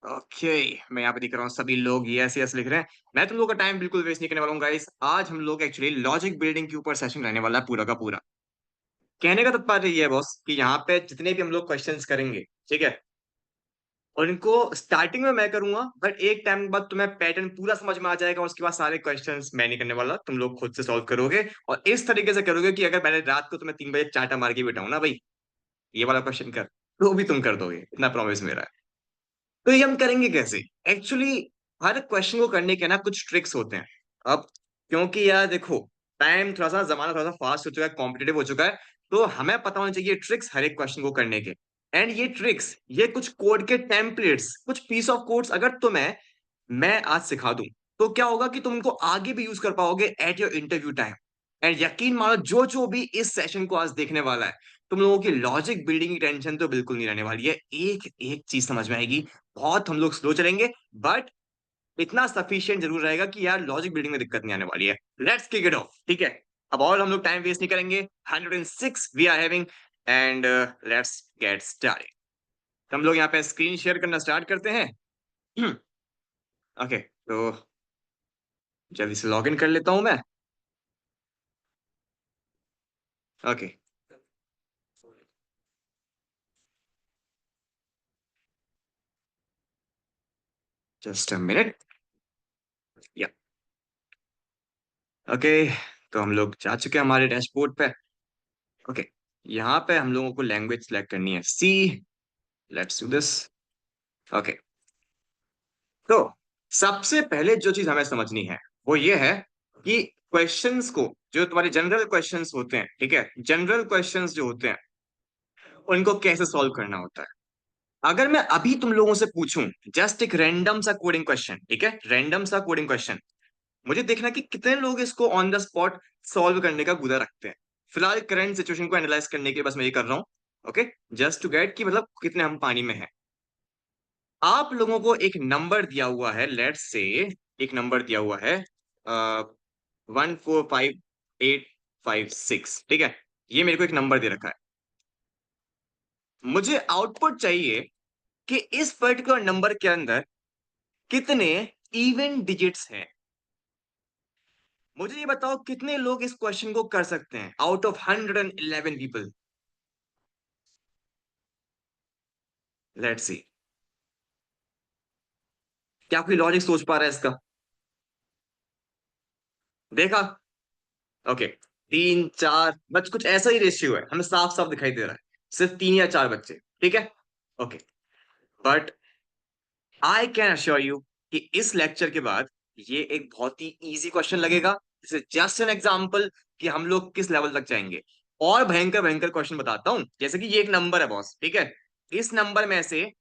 Okay. मैं यहाँ पे दिख रहा हूँ सभी लोग यस यस लिख रहे हैं। मैं तुम लोगों का टाइम बिल्कुल वेस्ट नहीं करने वाला हूँ गाइस। आज हम लोग एक्चुअली लॉजिक बिल्डिंग के ऊपर सेशन रहने वाला है पूरा का पूरा। कहने का तात्पर्य ये है बॉस कि यहाँ पे जितने भी हम लोग क्वेश्चंस करेंगे, ठीक है, उनको स्टार्टिंग में मैं करूंगा, बट एक टाइम के बाद तुम्हें पैटर्न पूरा समझ में आ जाएगा और उसके बाद सारे क्वेश्चंस मैं नहीं करने वाला, तुम लोग खुद से सॉल्व करोगे। और इस तरीके से करोगे कि अगर मैंने रात को तुम्हें 3 बजे चाटा मार के बिठाऊं ना भाई, ये वाला क्वेश्चन कर, तो भी तुम कर दोगे, इतना प्रॉमिस मेरा है। तो ये हम करेंगे कैसे? एक्चुअली हर क्वेश्चन को करने के ना कुछ ट्रिक्स होते हैं। अब क्योंकि यार देखो, टाइम थोड़ा सा, जमाना थोड़ा सा फास्ट हो चुका है, कॉम्पिटेटिव हो चुका है, तो हमें पता होना चाहिए ट्रिक्स हर एक क्वेश्चन को करने के। एंड ये ट्रिक्स, ये कुछ कोड के टेम्पलेट्स, कुछ पीस ऑफ कोड्स अगर तुम्हें मैं आज सिखा दूं, तो क्या होगा कि तुम इनको आगे भी यूज कर पाओगे at your interview time. And यकीन मानो, जो जो भी इस सेशन को आज देखने वाला है, तुम लोगों की लॉजिक बिल्डिंग की टेंशन तो बिल्कुल नहीं रहने वाली है। एक एक चीज समझ में आएगी। बहुत हम लोग स्लो चलेंगे, बट इतना सफिशियंट जरूर रहेगा कि यार लॉजिक बिल्डिंग में दिक्कत नहीं आने वाली है। लेट्स किक इट ऑफ, ठीक है। अब और हम लोग टाइम वेस्ट नहीं करेंगे। 106 we are having, and let's get started. हम लोग यहाँ पे स्क्रीन शेयर करना स्टार्ट करते हैं। ओके, तो जल्दी से लॉग इन कर लेता हूं मैं। Okay, just a minute. या ओके, तो हम लोग जा चुके हैं हमारे डैशबोर्ड पे। ओके, यहाँ पे हम लोगों को लैंग्वेज सेलेक्ट करनी है C. Let's do this. Okay, तो सबसे पहले जो चीज हमें समझनी है वो ये है कि क्वेश्चंस को, जो तुम्हारे जनरल क्वेश्चंस होते हैं, ठीक है, जनरल क्वेश्चंस जो होते हैं, उनको कैसे सॉल्व करना होता है। अगर मैं अभी तुम लोगों से पूछूं जस्ट एक रैंडम सा कोडिंग क्वेश्चन, ठीक है, रैंडम सा कोडिंग क्वेश्चन, मुझे देखना कि कितने लोग इसको ऑन द स्पॉट सॉल्व करने का गुदा रखते हैं। फिलहाल करंट सिचुएशन को एनालाइज करने के लिए बस मैं ये कर रहा हूँ। ओके, जस्ट टू गेट कि मतलब कितने हम पानी में हैं। आप लोगों को एक नंबर दिया हुआ है, लेट्स से एक नंबर दिया हुआ है 145856, ठीक है। ये मेरे को एक नंबर दे रखा है। मुझे आउटपुट चाहिए कि इस पर्टिकुलर नंबर के अंदर कितने इवन डिजिट्स हैं। मुझे ये बताओ कितने लोग इस क्वेश्चन को कर सकते हैं out of 111 people. Let's see, क्या कोई लॉजिक सोच पा रहा है इसका? देखा? ओके, 3 4 बस कुछ ऐसा ही रेशियो है, हमें साफ साफ दिखाई दे रहा है। सिर्फ 3 या 4 बच्चे, ठीक है। Okay, but I can assure you कि इस लेक्चर के बाद ये एक बहुत ही इजी क्वेश्चन लगेगा। This is just an example कि हम लोग किस लेवल तक जाएंगे। और भयंकर भयंकर क्वेश्चन बताता हूं, जैसे कि ये एक नंबर है बॉस, ठीक है। इस नंबर में से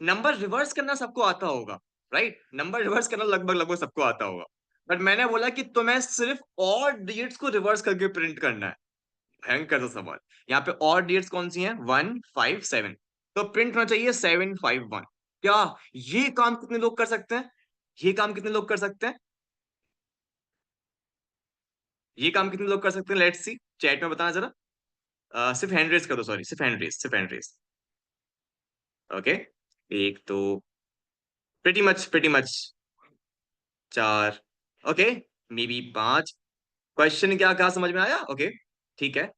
नंबर रिवर्स करना सबको आता होगा, राइट? नंबर रिवर्स करना लगभग लगभग सबको आता होगा। बट मैंने बोला कि तुम्हें सिर्फ और डिजिट्स को रिवर्स करके प्रिंट करना है। भयंकर सा सवाल। यहाँ पे और डिजिट्स कौन सी हैं? 1 5 7। तो प्रिंट होना चाहिए 7 5 1। क्या ये काम कितने लोग कर सकते हैं? ये काम कितने लोग कर सकते हैं? ये काम कितने लोग कर सकते हैं? लेट्स सी, चैट में बताना जरा। सिर्फ हैंड रेस करो, सॉरी, सिर्फ हैंड रेस, सिर्फ हैंड रेस। ओके, एक तो pretty much 4। Okay, may be 5। Question क्या क्या समझ में आया? ओके, ठीक है।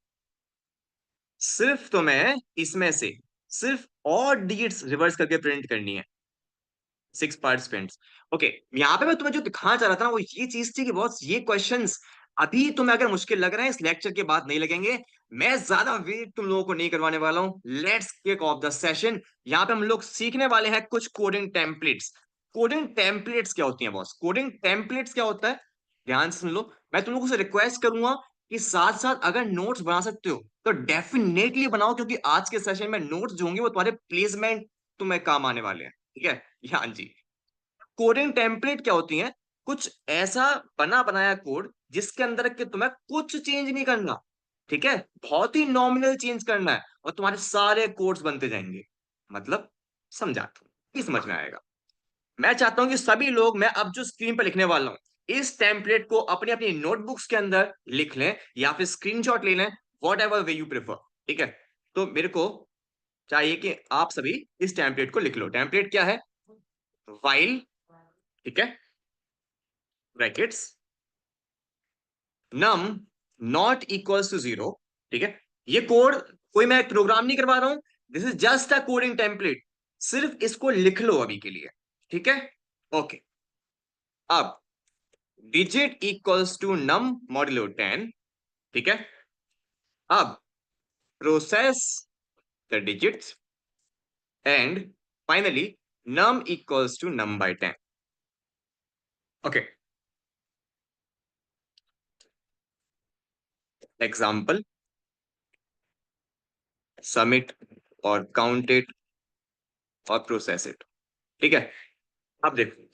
सिर्फ तुम्हें इसमें से सिर्फ और डिजिट्स रिवर्स करके प्रिंट करनी है। 6 पार्टिसिपेंट्स। ओके, यहाँ पे मैं तुम्हें जो दिखाना चाह रहा था ना, वो ये चीज थी कि बॉस ये क्वेश्चंस अभी तुम्हें अगर मुश्किल लग रहे हैं, इस लेक्चर के बाद नहीं लगेंगे। मैं ज्यादा वेट तुम लोगों को नहीं करवाने वाला हूँ। Let's kick off the session. यहाँ पे हम लोग सीखने वाले हैं कुछ कोडिंग टेम्पलेट्स। कोडिंग टेम्पलेट्स क्या होती हैं बॉस? कोडिंग टेम्पलेट्स क्या होता है? ध्यान से सुन लो। मैं तुम लोगों से रिक्वेस्ट करूंगा कि साथ साथ अगर नोट्स बना सकते हो तो डेफिनेटली बनाओ, क्योंकि आज के सेशन में नोट्स जो होंगे वो तुम्हारे प्लेसमेंट तुम्हें काम आने वाले हैं, ठीक है। हाँ जी। कोडिंग टेम्पलेट क्या होती है? कुछ ऐसा बना बनाया कोड जिसके अंदर के तुम्हें कुछ चेंज नहीं करना, ठीक है। बहुत ही नॉमिनल चेंज करना है और तुम्हारे सारे कोड्स बनते जाएंगे। मतलब समझाता हूं कि समझ में आएगा। मैं चाहता हूं कि सभी लोग, मैं अब जो स्क्रीन पर लिखने वाला हूं, इस टेम्पलेट को अपनी अपनी नोटबुक्स के अंदर लिख लें या फिर स्क्रीनशॉट ले लें, what ever way you prefer, ठीक है। तो मेरे को चाहिए कि आप सभी इस टेम्पलेट को लिख लो। टेम्पलेट क्या है? वाइल, ठीक है, brackets, num not equals to 0, ठीक है। ये कोड कोई मैं प्रोग्राम नहीं करवा रहा हूं, this is just a coding template, सिर्फ इसको लिख लो अभी के लिए, ठीक है। ओके, अब digit equals to num modulo 10, ठीक है। अब process the digits and finally num equals to num by 10. Okay, example, submit और count it और process it, ठीक है। अब देखो,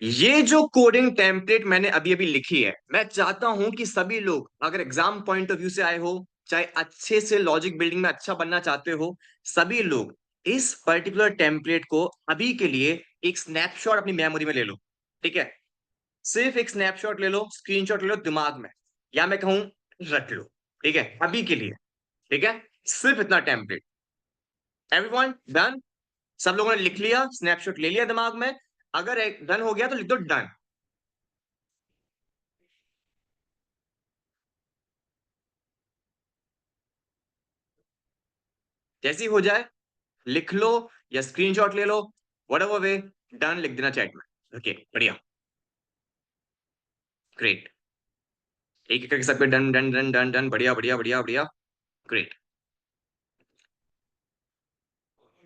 ये जो कोडिंग टेम्पलेट मैंने अभी अभी लिखी है, मैं चाहता हूं कि सभी लोग अगर एग्जाम पॉइंट ऑफ व्यू से आए हो, चाहे अच्छे से लॉजिक बिल्डिंग में अच्छा बनना चाहते हो, सभी लोग इस पर्टिकुलर टेम्पलेट को अभी के लिए एक स्नैपशॉट अपनी मेमोरी में ले लो, ठीक है। सिर्फ एक स्नैपशॉट ले लो, स्क्रीनशॉट ले लो दिमाग में, या मैं कहूं रख लो, ठीक है, अभी के लिए, ठीक है। सिर्फ इतना टेम्पलेट, एवरीवन डन? सब लोगों ने लिख लिया, स्नैपशॉट ले लिया दिमाग में? अगर एक डन हो गया तो लिख दो डन। जैसी हो जाए लिख लो या स्क्रीनशॉट ले लो, व्हाटएवर वे, डन लिख देना चैट में। ओके, बढ़िया, ग्रेट। एक एक करके सब पे done done done done done, बढ़िया बढ़िया बढ़िया बढ़िया, ग्रेट।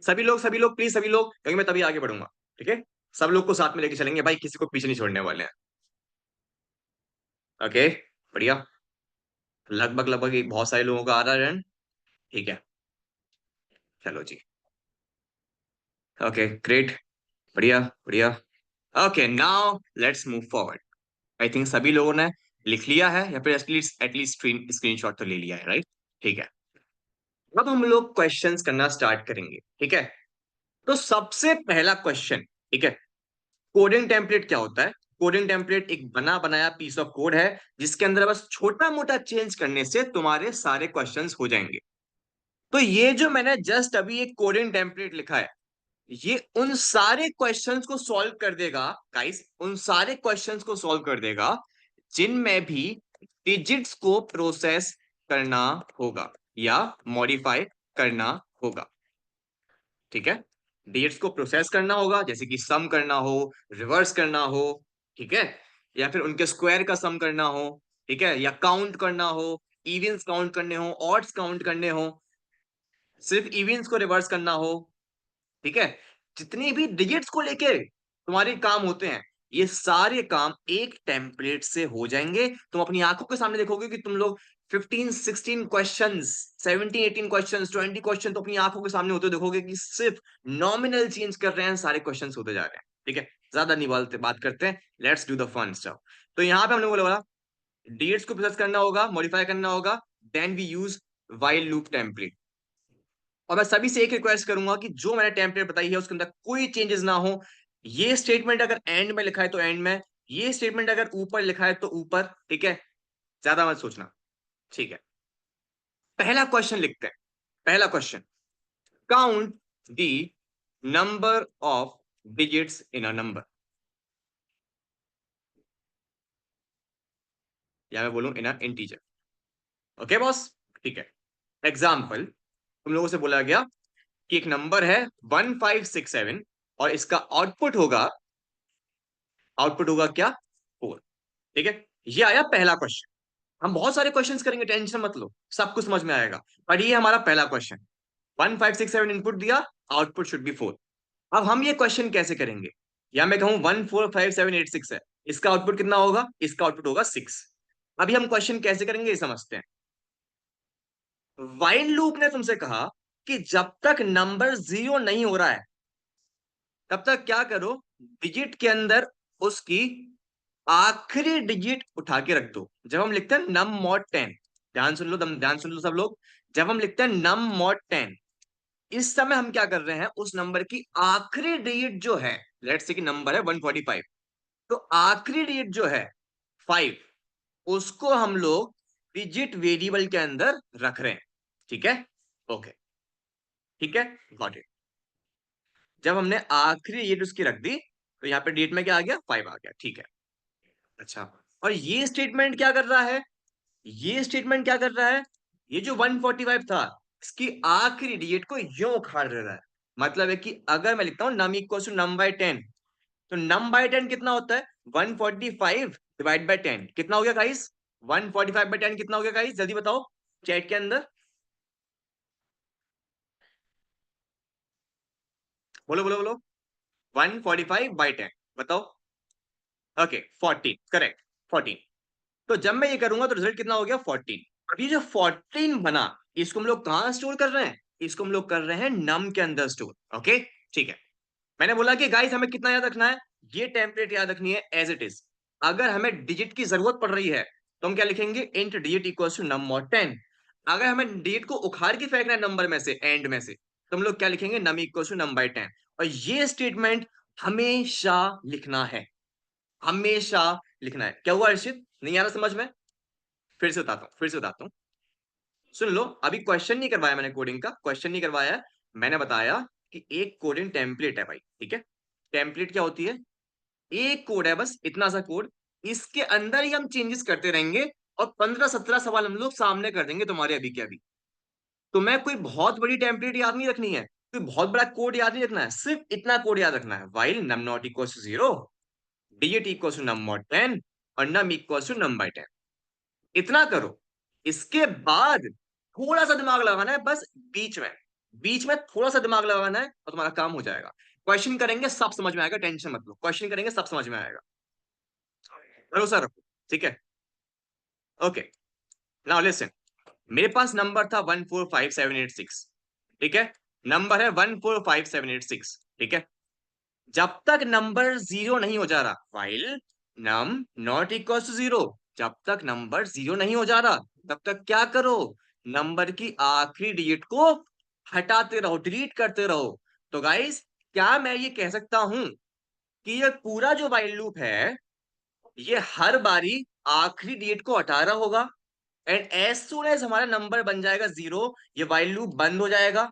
सभी लोग प्लीज, सभी लोग, क्योंकि मैं तभी आगे बढ़ूंगा, ठीक है। सब लोग को साथ में लेके चलेंगे भाई, किसी को पीछे नहीं छोड़ने वाले हैं। ओके, बढ़िया। लगभग लगभग एक बहुत सारे लोगों का आ रहा है रन, ठीक है। चलो जी, ओके ग्रेट, बढ़िया बढ़िया। Okay, now let's move forward. I think सभी लोगों ने लिख लिया है, या फिर एटलीस्ट स्क्रीनशॉट तो ले लिया है, राइट? ठीक है। अब हम लोग क्वेश्चंस करना स्टार्ट करेंगे, ठीक है। तो सबसे पहला क्वेश्चन, ठीक है, कोडिंग टेम्पलेट क्या होता है? कोडिंग टेम्पलेट एक बना बनाया पीस ऑफ कोड है, जिसके अंदर बस छोटा मोटा चेंज करने से तुम्हारे सारे क्वेश्चंस हो जाएंगे। तो ये जो मैंने जस्ट अभी एक कोडिंग टेम्पलेट लिखा है, ये उन सारे क्वेश्चंस को सॉल्व कर देगा गाइस, उन सारे क्वेश्चंस को सॉल्व कर देगा जिनमें भी डिजिट्स को प्रोसेस करना होगा या मॉडिफाई करना होगा, ठीक है। डिजिट्स को प्रोसेस करना होगा, जैसे कि सम करना हो, रिवर्स करना हो, ठीक है, या फिर उनके स्क्वायर का सम करना हो, ठीक है, या काउंट करना हो, इवेंस काउंट करने हो, ऑड्स काउंट करने हो, सिर्फ इवेंट्स को रिवर्स करना हो, ठीक है। जितनी भी डिजिट्स को लेके तुम्हारे काम होते हैं, ये सारे काम एक टेम्पलेट से हो जाएंगे। तुम अपनी आंखों के सामने देखोगे कि तुम लोग 15 16 क्वेश्चंस, 17 18 क्वेश्चंस, 20 क्वेश्चन तो अपनी आंखों के सामने होते देखोगे कि सिर्फ नॉमिनल चेंज कर रहे हैं, सारे क्वेश्चंस होते जा रहे हैं, ठीक है। ज्यादा नहीं बोलते, बात करते हैं, let's do the fun stuff. तो यहाँ पे हमने बोला डिजिट्स को प्रोसेस करना होगा, मॉडिफाई करना होगा, then we use while loop template. और मैं सभी से एक रिक्वेस्ट करूंगा कि जो मैंने टेम्पलेट बताई है उसके अंदर कोई चेंजेस ना हो। ये स्टेटमेंट अगर एंड में लिखा है तो एंड में, ये स्टेटमेंट अगर ऊपर लिखा है तो ऊपर, ठीक है। ज्यादा मत सोचना, ठीक है। पहला क्वेश्चन लिखते हैं। पहला question, count the number of digits in a number, या मैं बोलूं इन अ इंटीजर। ओके बॉस, ठीक है। एग्जाम्पल, तुम लोगों से बोला गया कि एक नंबर है 1567 और इसका आउटपुट होगा क्या? 4, ठीक है। ये आया पहला क्वेश्चन। हम बहुत सारे क्वेश्चंस करेंगे, टेंशन मत लो, सब कुछ समझ में आएगा। पर ये हमारा पहला क्वेश्चन, 1567 इनपुट दिया, आउटपुट शुड बी 4। अब हम ये क्वेश्चन कैसे करेंगे? या मैं कहूं 145786 है, इसका आउटपुट कितना होगा? इसका आउटपुट होगा 6। अभी हम क्वेश्चन कैसे करेंगे ये समझते हैं। वाइल लूप ने तुमसे कहा कि जब तक नंबर 0 नहीं हो रहा है, तब तक क्या करो, डिजिट के अंदर उसकी आखिरी डिजिट उठा के रख दो। जब हम लिखते हैं नम मॉड 10, ध्यान सुन लो, ध्यान सुन लो सब लोग, जब हम लिखते हैं नम मॉड 10, इस समय हम क्या कर रहे हैं, उस नंबर की आखिरी डिजिट जो है, लेट्स से कि नंबर है 145, तो आखिरी डिजिट जो है 5, उसको हम लोग डिजिट वेरिएबल के अंदर रख रहे हैं, ठीक है। ओके, ठीक है, गॉट इट। जब हमने आखिरी डिजिट उसकी रख दी तो यहाँ पे डेट में क्या आ गया, 5 आ गया, ठीक है। अच्छा, और ये स्टेटमेंट क्या कर रहा है, ये स्टेटमेंट क्या कर रहा है, ये जो 145 था इसकी आखिरी डिजिट को यूं उखाड़ दे रहा है। मतलब है कि अगर मैं लिखता हूँ num equal to num by 10, तो नम बाई 10 कितना होता है, 145 डिवाइड बाई 10 कितना हो गया गाइस, 145 बाई 10 कितना हो गया गाइस, जल्दी बताओ चैट के अंदर, बोलो बोलो बोलो, 145 बाई 10 बताओ। Okay 14, correct 14। तो जब मैं ये करूंगा तो रिजल्ट कितना हो गया, 14। अब ये जो 14 बना, इसको हम लोग कहाँ स्टोर कर रहे हैं, इसको हम लोग कर रहे हैं नम के अंदर स्टोर। ओके ठीक है। मैंने बोला कि गाइस हमें कितना याद रखना है, ये टेम्पलेट याद रखनी है एज इट इज। अगर हमें डिजिट की जरूरत पड़ रही है तो हम क्या लिखेंगे, int digit equals to num और 10। अगर हमें डिजिट को उखाड़ के फेंकना है नंबर में से, एंड में से, तो हम लोग क्या लिखेंगे, नम इक्वल्स टू नम बाई 10। और ये स्टेटमेंट हमेशा लिखना है, हमेशा लिखना है। क्या हुआ अर्षित, नहीं आ रहा समझ में, फिर से बताता हूँ, फिर से बताता हूँ, सुन लो। अभी क्वेश्चन नहीं करवाया मैंने, कोडिंग का क्वेश्चन नहीं करवाया है। मैंने बताया कि एक कोडिंग टेम्पलेट है भाई, ठीक है। टेम्पलेट क्या होती है, एक कोड है बस, इतना सा कोड, इसके अंदर ही हम चेंजेस करते रहेंगे और 15-17 सवाल हम लोग सामने कर देंगे तुम्हारे अभी के अभी। तो मैं कोई बहुत बड़ी टेम्पलेट याद नहीं रखनी है, कोई बहुत बड़ा कोड याद नहीं रखना है, सिर्फ इतना कोड याद रखना है, while num not equal to 0, digit equal to num mod 10 और num equal to num by 10। इतना करो, इसके बाद थोड़ा सा दिमाग लगाना है बस, बीच में, बीच में थोड़ा सा दिमाग लगाना है और तुम्हारा काम हो जाएगा। क्वेश्चन करेंगे सब समझ में आएगा, टेंशन मत लो, क्वेश्चन करेंगे सब समझ में आएगा, भरोसा रखो, ठीक है। Okay, now listen. मेरे पास नंबर था 145786, ठीक है। नंबर है 145786, ठीक है। जब तक नंबर जीरो नहीं हो जा रहा, while num not equal to 0, जब तक नंबर जीरो नहीं हो जा रहा तब तक क्या करो, नंबर की आखिरी डिजिट को हटाते रहो, डिलीट करते रहो। तो गाइस, क्या मैं ये कह सकता हूं कि ये पूरा जो वाइल लूप है ये हर बारी आखिरी डिजिट को हटा रहा होगा, एंड एज सुन एज हमारा नंबर बन जाएगा 0, ये वाइल लूप बंद हो जाएगा।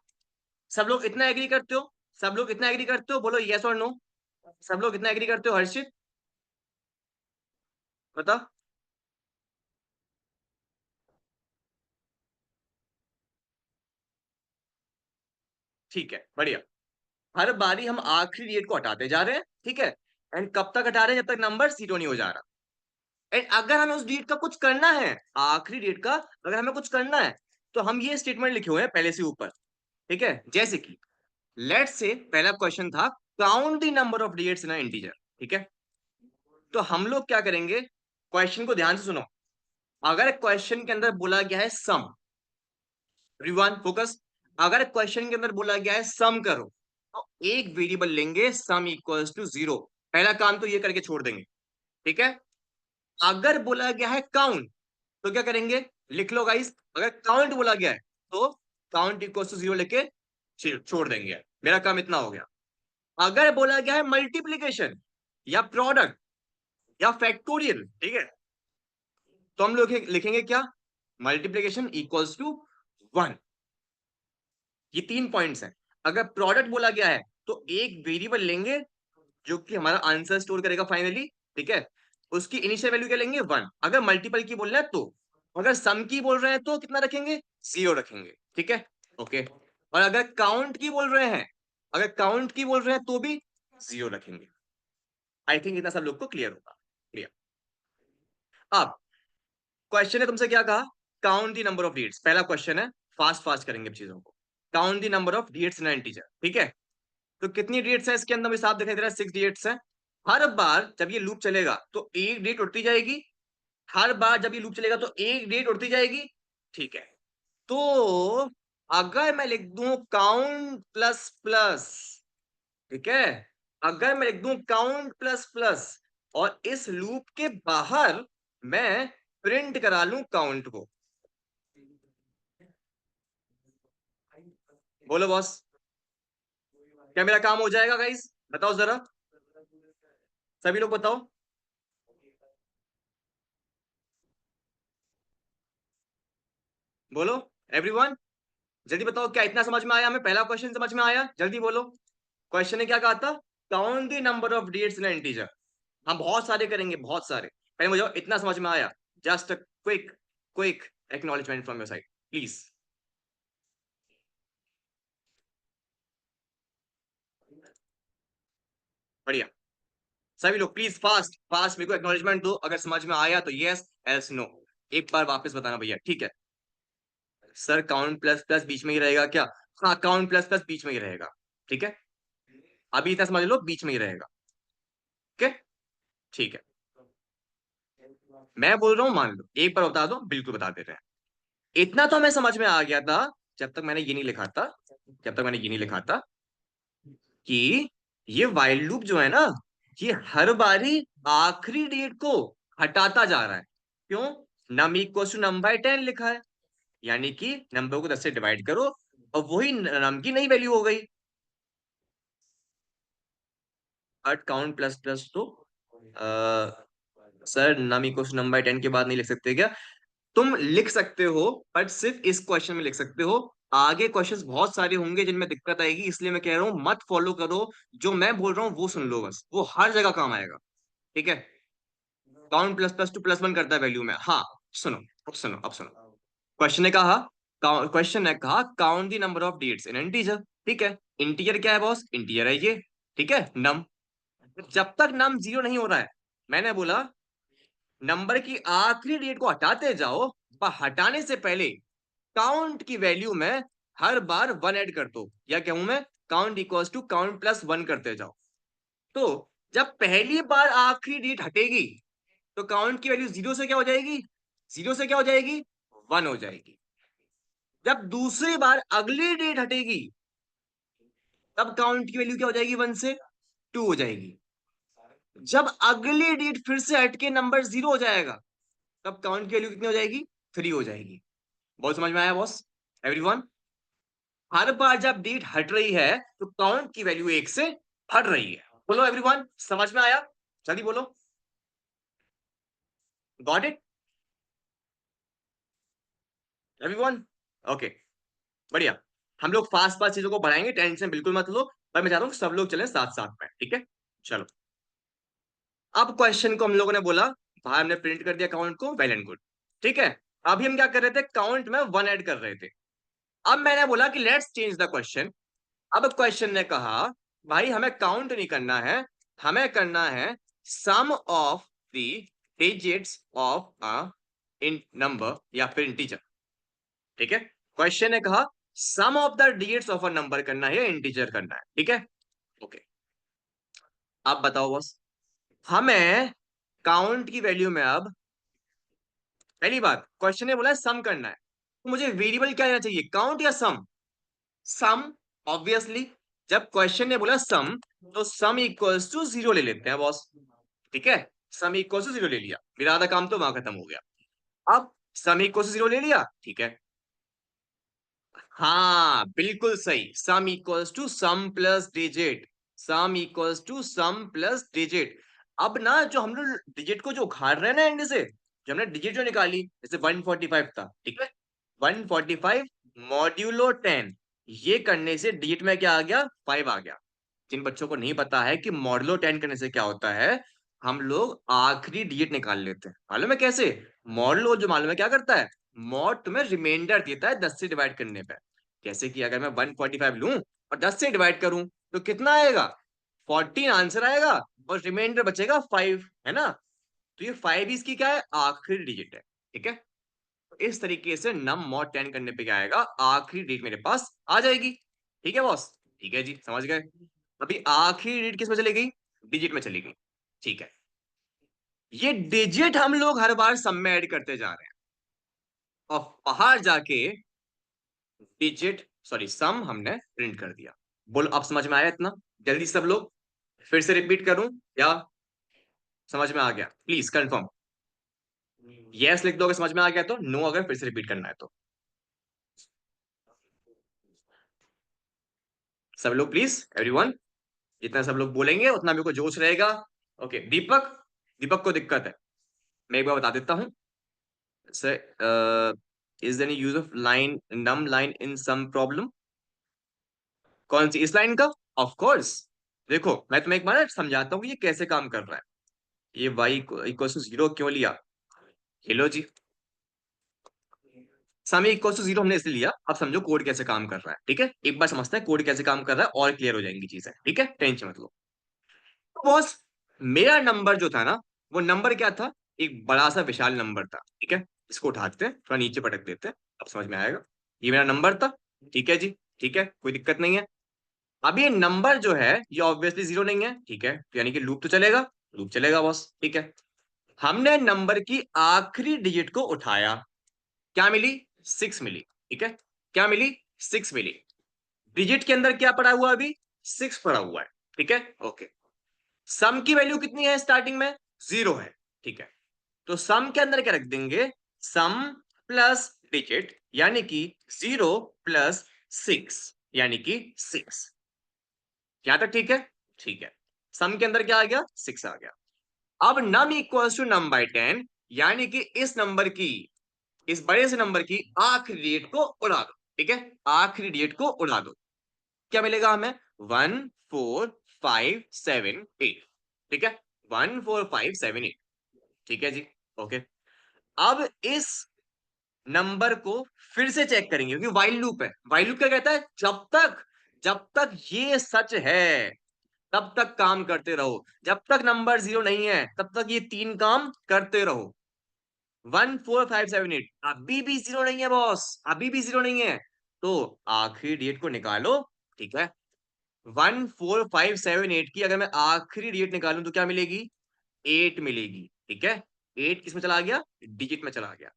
सब लोग इतना एग्री करते हो, सब लोग इतना एग्री करते हो, बोलो यस और नो। सब लोग इतना एग्री करते हो, हर्षित बता। ठीक है, बढ़िया। हर बारी हम आखिरी डिजिट को हटाते जा रहे हैं, ठीक है। एंड कब तक हटा रहे हैं, जब तक नंबर 0 नहीं हो जा रहा। एंड अगर हमें उस डिजिट का कुछ करना है, आखिरी डिजिट का अगर हमें कुछ करना है, तो हम ये स्टेटमेंट लिखे हुए हैं पहले से ऊपर, ठीक है। जैसे कि लेट्स से पहला क्वेश्चन था count the number of digits in a integer, ठीक है। तो हम लोग क्या करेंगे, क्वेश्चन को ध्यान से सुनो। अगर क्वेश्चन के अंदर बोला गया है सम, एवरीवन फोकस, अगर क्वेश्चन के अंदर बोला गया है सम करो, तो एक वेरिएबल लेंगे सम इक्वल्स टू 0, पहला काम तो ये करके छोड़ देंगे, ठीक है। अगर बोला गया है काउंट, तो क्या करेंगे, लिख लो गाइस, अगर काउंट बोला गया है तो काउंट इक्वल्स टू 0 लेके छोड़ देंगे, मेरा काम इतना हो गया। अगर बोला गया है मल्टीप्लीकेशन या प्रोडक्ट या फैक्टोरियल, ठीक है, तो हम लोग लिखेंगे क्या, मल्टीप्लीकेशन इक्वल्स टू 1। ये 3 पॉइंट्स हैं। अगर प्रोडक्ट बोला गया है तो एक वेरिएबल लेंगे जो कि हमारा आंसर स्टोर करेगा फाइनली, ठीक है। उसकी इनिशियल वैल्यू क्या लेंगे, 1। अगर मल्टीपल की बोल रहे हैं तो, अगर सम की बोल रहे हैं तो कितना रखेंगे, 0 रखेंगे, ठीक है। ओके, और अगर काउंट की बोल रहे हैं, अगर काउंट की बोल रहे हैं तो भी 0 रखेंगे। आई थिंक इतना सब लोग को क्लियर होगा, क्लियर। अब क्वेश्चन है तुमसे क्या कहा, count the number of digits, पहला क्वेश्चन है, फास्ट फास्ट करेंगे चीजों को। Count the number of digits in integer, ठीक है। तो कितनी डिजिट्स है इसके अंदर, हिसाब दिखाई दे रहा है 6 डिजिट्स है। हर बार जब ये लूप चलेगा तो एक डिजिट उड़ती जाएगी, हर बार जब ये लूप चलेगा तो एक डिजिट उड़ती जाएगी, ठीक है। तो अगर मैं लिख दूं काउंट प्लस प्लस, ठीक है, अगर मैं लिख दूं काउंट प्लस प्लस और इस लूप के बाहर मैं प्रिंट करा लूं काउंट को, बोलो बॉस, क्या मेरा काम हो जाएगा गाइस, बताओ जरा, सभी लोग बताओ, बोलो एवरीवन, जल्दी बताओ, क्या इतना समझ में आया, हमें पहला क्वेश्चन समझ में आया, जल्दी बोलो। क्वेश्चन ने क्या कहा था? Count the number of digits in integer. हम बहुत सारे करेंगे, बहुत सारे। पहले मुझे इतना समझ में आया। Just quick quick acknowledgement from your side please. बढ़िया। सभी लोग प्लीज फास्ट फास्ट मेरे को एक्नॉलेजमेंट दो, अगर समझ में आया तो यस, एल्स नो। एक बार वापस बताना भैया, ठीक है? सर काउंट प्लस प्लस बीच में ही रहेगा क्या? हाँ, काउंट प्लस प्लस बीच में ही रहेगा। ठीक है, अभी इतना समझ लो, बीच में ही रहेगा। ओके, ठीक है। मैं बोल रहा हूँ मान लो, एक बार बता दो, बिल्कुल बता दे रहे हैं। इतना तो हमें समझ में आ गया था जब तक मैंने ये नहीं लिखा था, जब तक मैंने ये नहीं लिखा था कि ये वाइल लूप जो है ना, ये हर बारी आखिरी डेट को हटाता जा रहा है। क्यों? Num equal to num by 10 लिखा है, यानी कि नंबर को 10 से डिवाइड करो और वही नम की नई वैल्यू हो गई। बट काउंट प्लस प्लस तो sir num equal to num by 10 के बाद नहीं लिख सकते क्या? तुम लिख सकते हो, बट सिर्फ इस क्वेश्चन में लिख सकते हो। आगे क्वेश्चंस बहुत सारे होंगे जिनमें दिक्कत आएगी, इसलिए मैं कह रहा हूं मत फॉलो करो। जो मैं बोल रहा हूँ वो सुन लो बस, वो हर जगह काम आएगा। ठीक है? Count plus plus two plus one करता है वैल्यू में, हाँ। सुनो, अब सुनो, अब सुनो। क्वेश्चन ने कहा, क्वेश्चन ने कहा count the number of digits in integer. ठीक है, इंटीजर क्या है बॉस? इंटीजर है ये। ठीक है, नम। जब तक नम जीरो नहीं हो रहा है, मैंने बोला नंबर की आखिरी डिजिट को हटाते जाओ, पर हटाने से पहले काउंट की वैल्यू में हर बार वन ऐड कर दो, या कहूं मैं, count equals to count plus one करते जाओ। तो जब पहली बार आखिरी डिजिट हटेगी, तो काउंट की वैल्यू जीरो से क्या हो जाएगी? जीरो से क्या हो जाएगी? वन हो जाएगी। जब दूसरी बार अगली डेट हटेगी, तब काउंट की वैल्यू क्या हो जाएगी? वन से टू हो जाएगी। जब अगली डेट फिर से हटके नंबर जीरो हो जाएगा, तब काउंट की वैल्यू कितनी हो जाएगी? थ्री हो जाएगी। बहुत समझ में आया बॉस? एवरीवन, हर बार जब डेट हट रही है तो काउंट की वैल्यू एक से हट रही है। बोलो एवरीवन, समझ में आया? जल्दी बोलो। Got it everyone? ओके, बढ़िया। हम लोग फास्ट फास्ट चीजों को बढ़ाएंगे, टेंशन बिल्कुल मत लो। पर मैं चाहता हूँ सब लोग चलें साथ साथ में, ठीक है? चलो, अब क्वेश्चन को हम लोगों ने बोला, भाई हमने प्रिंट कर दिया काउंट को, वेल एंड गुड। ठीक है, अभी हम क्या कर रहे थे? काउंट में वन ऐड कर रहे थे। अब मैंने बोला कि लेट्स चेंज द क्वेश्चन। अब क्वेश्चन ने कहा, भाई हमें काउंट नहीं करना है, हमें करना है sum of the digits of a in number या फिर इंटीजर। ठीक है, क्वेश्चन ने कहा sum of the digits of a number करना है या इंटीजर करना है। ठीक है, ओके। अब बताओ बस, हमें काउंट की वैल्यू में अब, पहली बात क्वेश्चन ने बोला है सम करना है, तो मुझे वेरिएबल क्या लेना चाहिए, काउंट या सम? सम, ऑब्वियसली। जब क्वेश्चन ने बोला सम, तो सम इक्वल्स टू जीरो ले लेते हैं बॉस। ठीक है, सम इक्वल्स टू जीरो ले लिया, मेरा आधा काम तो वहां खत्म हो गया। अब सम इक्वल्स टू जीरो ले लिया, ठीक है। हाँ बिल्कुल सही, sum equals to sum plus digit. Sum equals to sum plus digit. अब ना जो हम लोग डिजिट को जो उखाड़ रहे हैं ना एंड से, जो हमने डिजिट जो निकाली, जैसे 145 था, ठीक है, 145 मॉड्यूलो 10, ये करने से डिजिट में क्या आ गया? 5 आ गया। जिन बच्चों को नहीं पता है कि मॉडलो 10 करने से क्या होता है, हम लोग आखिरी डिजिट निकाल लेते हैं। मालूम है कैसे? मॉडलो जो मालूम है क्या करता है? मॉड तुम्हें रिमाइंडर देता है 10 से डिवाइड करने पे। जैसे कि अगर मैं 145 लूं और 10 से डिवाइड करूं, तो कितना आएगा? 14 आंसर आएगा, और रिमाइंडर बचेगा 5, है ना? तो ये 5 इसकी क्या है? आखिरी डिजिट है। ठीक है, तो इस तरीके से नम मॉड 10 करने पे क्या आएगा? आखिरी डिजिट मेरे पास आ जाएगी। ठीक है बॉस? ठीक है जी, समझ गए। अभी आखिरी डिजिट किस में चली गई? डिजिट में चली गई। ठीक है, ये डिजिट हम लोग हर बार सम में ऐड करते जा रहे हैं, और बाहर जाके डिजिट, सॉरी सम हमने प्रिंट कर दिया। बोलो अब समझ में आया इतना? जल्दी सब लोग, फिर से रिपीट करूं या समझ में आ गया? Please confirm. यस लिख दो अगर समझ में आ गया, तो नो अगर फिर से रिपीट करना है तो। सब लोग प्लीज, एवरीवन, जितना सब लोग बोलेंगे उतना मेरे को जोश रहेगा। ओके, दीपक, दीपक को दिक्कत है, मैं एक बार बता देता हूँ। Sir, is there use of line, num line in sum problem? कौन सी, इस लाइन का? Of course. देखो मैं तुम्हें एक बार ना समझाता हूँ कि ये कैसे काम कर रहा है। ये y इक्वल टू जीरो क्यों लिया? ये लो जी, समय इक्वल टू जीरो हमने इसलिए लिया। अब समझो कोड कैसे काम कर रहा है, ठीक है? एक बार समझते हैं कोड कैसे काम कर रहा है और क्लियर हो जाएंगी चीजें, ठीक है? टेंशन मत लो। तो बॉस, मेरा नंबर जो था ना, वो नंबर क्या था? एक बड़ा सा विशाल नंबर था, ठीक है? इसको उठाते हैं, थोड़ा नीचे पटक देते हैं, अब समझ में आएगा। ये मेरा नंबर था, ठीक है जी, ठीक है, कोई दिक्कत नहीं है। अब ये नंबर जो है ये ऑब्वियसली जीरो नहीं है, ठीक है? तो यानी कि लूप तो चलेगा, लूप चलेगा बॉस, ठीक है? हमने नंबर की आखिरी डिजिट को उठाया, क्या मिली? 6 मिली, ठीक है? क्या मिली? 6 मिली। डिजिट के अंदर क्या पड़ा हुआ है अभी? 6 पड़ा हुआ है, ठीक है? ओके। सम की वैल्यू कितनी है स्टार्टिंग में? जीरो है, ठीक है? तो सम के अंदर क्या रख देंगे? सम प्लस डिजिट, यानी कि 0 प्लस 6, यानी कि 6। यहां तक ठीक है? ठीक है। सम के अंदर क्या आ गया? 6 आ गया। अब नम इक्वल्स टू नम बाई 10, यानी कि इस नंबर की, इस बड़े से नंबर की आखिरी डिजिट को उड़ा दो, ठीक है? आखिरी डिजिट को उड़ा दो। क्या मिलेगा हमें? 1 4 5 7 8, ठीक है? 1 4 5 7 8, ठीक है जी, ओके। अब इस नंबर को फिर से चेक करेंगे क्योंकि वाइल लूप है। वाइल लूप क्या कहता है? जब तक ये सच है तब तक काम करते रहो, जब तक नंबर जीरो नहीं है तब तक ये तीन काम करते रहो। 1 4 5 7 8 अभी भी जीरो नहीं है बॉस, अभी भी जीरो नहीं है। तो आखिरी डेट को निकालो, ठीक है? 1 4 5 7 8 की अगर मैं आखिरी डिजिट निकालूं तो क्या मिलेगी? 8 मिलेगी, ठीक है? 8 किसमें चला गया? डिजिट में चला गया।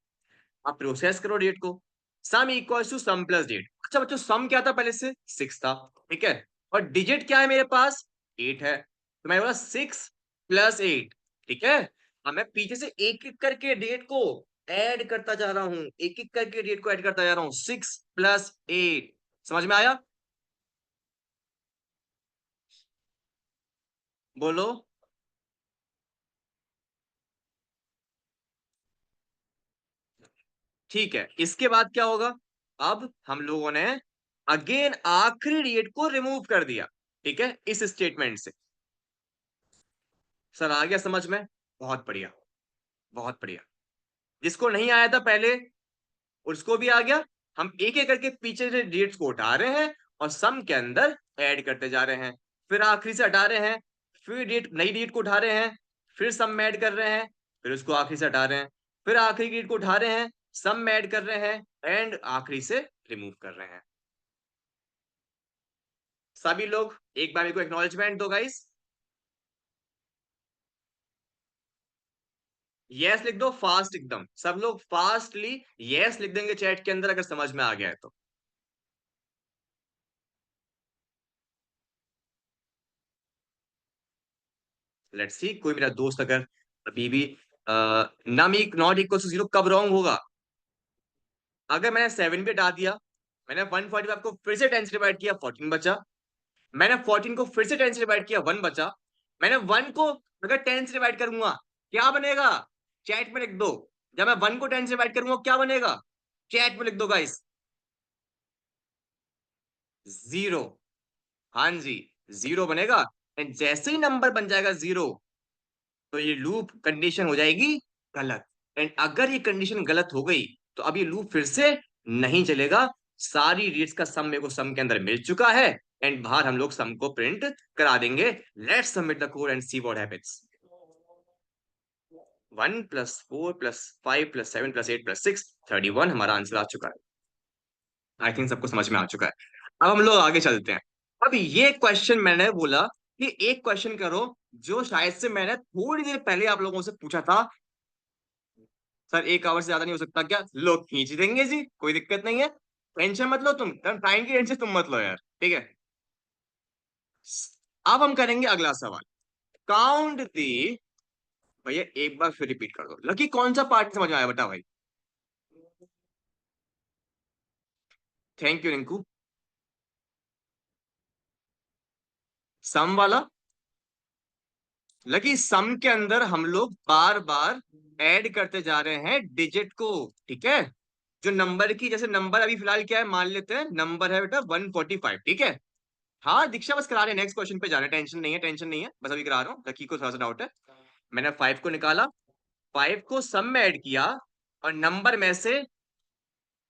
अब प्रोसेस करो डिजिट को। Sum equals to sum plus digit. अच्छा बच्चों, सम क्या था पहले से? 6 था, ठीक है? और डिजिट क्या है मेरे पास? 8 है। तो मैं बोला 6 प्लस 8, ठीक है? अब मैं पीछे से एक एक करके डिजिट को ऐड करता जा रहा हूं, एक एक करके डिजिट को ऐड करता जा रहा हूं। 6 प्लस 8, समझ में आया? बोलो। ठीक है, इसके बाद क्या होगा? अब हम लोगों ने अगेन आखिरी डिजिट को रिमूव कर दिया, ठीक है, इस स्टेटमेंट से। सर आ गया समझ में? बहुत बढ़िया, बहुत बढ़िया। जिसको नहीं आया था पहले उसको भी आ गया। हम एक एक करके पीछे से डिजिट्स को उठा रहे हैं और सम के अंदर ऐड करते जा रहे हैं, फिर आखिरी से हटा रहे हैं, फिर डिजिट, नई डिजिट को उठा रहे हैं, फिर सम में ऐड कर रहे हैं, फिर उसको आखिरी से हटा रहे हैं, फिर आखिरी डिजिट को उठा रहे हैं, सम में ऐड कर रहे हैं, एंड आखिरी से रिमूव कर रहे हैं। सभी लोग एक बार मेरे को एक्नॉलेजमेंट दो गाइस। यस लिख दो फास्ट, एकदम सब लोग फास्टली यस लिख देंगे चैट के अंदर अगर समझ में आ गया है तो। लेट्स सी, कोई मेरा दोस्त अगर अभी भी नम नॉट इक्वल टू जीरो कब रॉन्ग होगा? अगर मैंने 7 भी हटा दिया, मैंने 145 को फिर से 10 से डिवाइड किया, 14 बचा। मैंने 14 को फिर से 10 से डिवाइड किया, 1 बचा। मैंने 1 को अगर 10 से डिवाइड करूंगा क्या बनेगा? चैट में लिख दो। जब मैं 1 को 10 से डिवाइड करूंगा क्या बनेगा? चैट में लिख दो गाइस। जीरो। हाँ जी, जीरो बनेगा। एंड जैसे ही नंबर बन जाएगा जीरो, तो ये लूप कंडीशन हो जाएगी गलत। एंड अगर ये कंडीशन गलत हो गई तो अब ये लूप फिर से नहीं चलेगा। सारी रीड्स का सम मेरे को सम के अंदर मिल चुका है, एंड बाहर हम लोग सम को प्रिंट करा देंगे। Let's submit the code and see what happens. 1 plus 4 plus 5 plus 7 plus 8 plus 6 हमारा आंसर आ चुका है। आई थिंक सबको समझ में आ चुका है। अब हम लोग आगे चलते हैं। अब ये क्वेश्चन मैंने बोला कि एक क्वेश्चन करो जो शायद से मैंने थोड़ी देर पहले आप लोगों से पूछा था। सर 1 आवर से ज्यादा नहीं हो सकता क्या? लो खींच देंगे जी, कोई दिक्कत नहीं है। टेंशन मत लो, तुम टाइम की टेंशन तुम मत लो यार, ठीक है? अब हम करेंगे अगला सवाल। काउंट दी, भैया एक बार फिर रिपीट कर दो। लकी कौन सा पार्ट समझ में आया बता भाई? Thank you Rinku. सम वाला। लकी सम के अंदर हम लोग बार बार ऐड करते जा रहे हैं डिजिट को, ठीक है? जो नंबर की, जैसे नंबर अभी फिलहाल क्या है मान लेते हैं, नंबर है बेटा 145, ठीक है? हाँ दीक्षा बस करा रहे, नेक्स्ट क्वेश्चन पे जा रहे हैं, टेंशन नहीं है, टेंशन नहीं है, बस अभी करा रहा हूँ, लकी को थोड़ा सा डाउट है। मैंने 5 को निकाला, 5 को सम में ऐड किया, और नंबर में से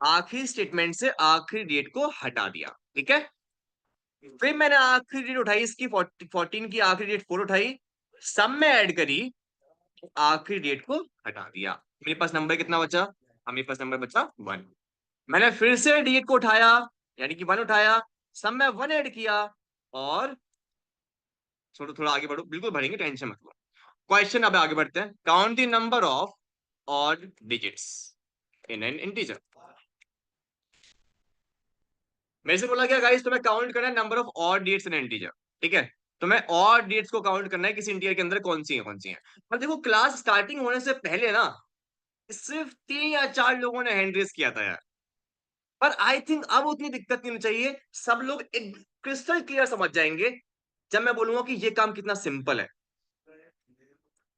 आखिरी स्टेटमेंट से आखिरी डेट को हटा दिया, ठीक है। फिर मैंने आखिरी डेट उठाई इसकी, 14 की आखिरी डेट 4 उठाई, सम में ऐड करी, आखिरी डेट को हटा दिया। मेरे पास नंबर कितना बचा? मेरे पास नंबर बचा 1। मैंने फिर से डेट को उठाया, यानी कि 1 उठाया, सम में 1 ऐड किया, और थोड़ा थोड़ा आगे बढ़ो, बिल्कुल भरेंगे, टेंशन मत लो। क्वेश्चन अब आगे बढ़ते हैं। Count the number of odd digits in an integer. मेरे से बोला गया गाइस तुम्हें काउंट करना है number of odd digits in integer, ठीक है। तुम्हें ऑड डिजिट्स को काउंट करना है किसी इंटीजर के अंदर, कौन सी है कौन सी है। और देखो क्लास स्टार्टिंग होने से पहले ना सिर्फ 3 या 4 लोगों ने हैंड रेस किया था यार। पर आई थिंक अब उतनी दिक्कत नहीं होनी चाहिए, सब लोग एक क्रिस्टल क्लियर समझ जाएंगे जब मैं बोलूंगा कि ये काम कितना सिंपल है।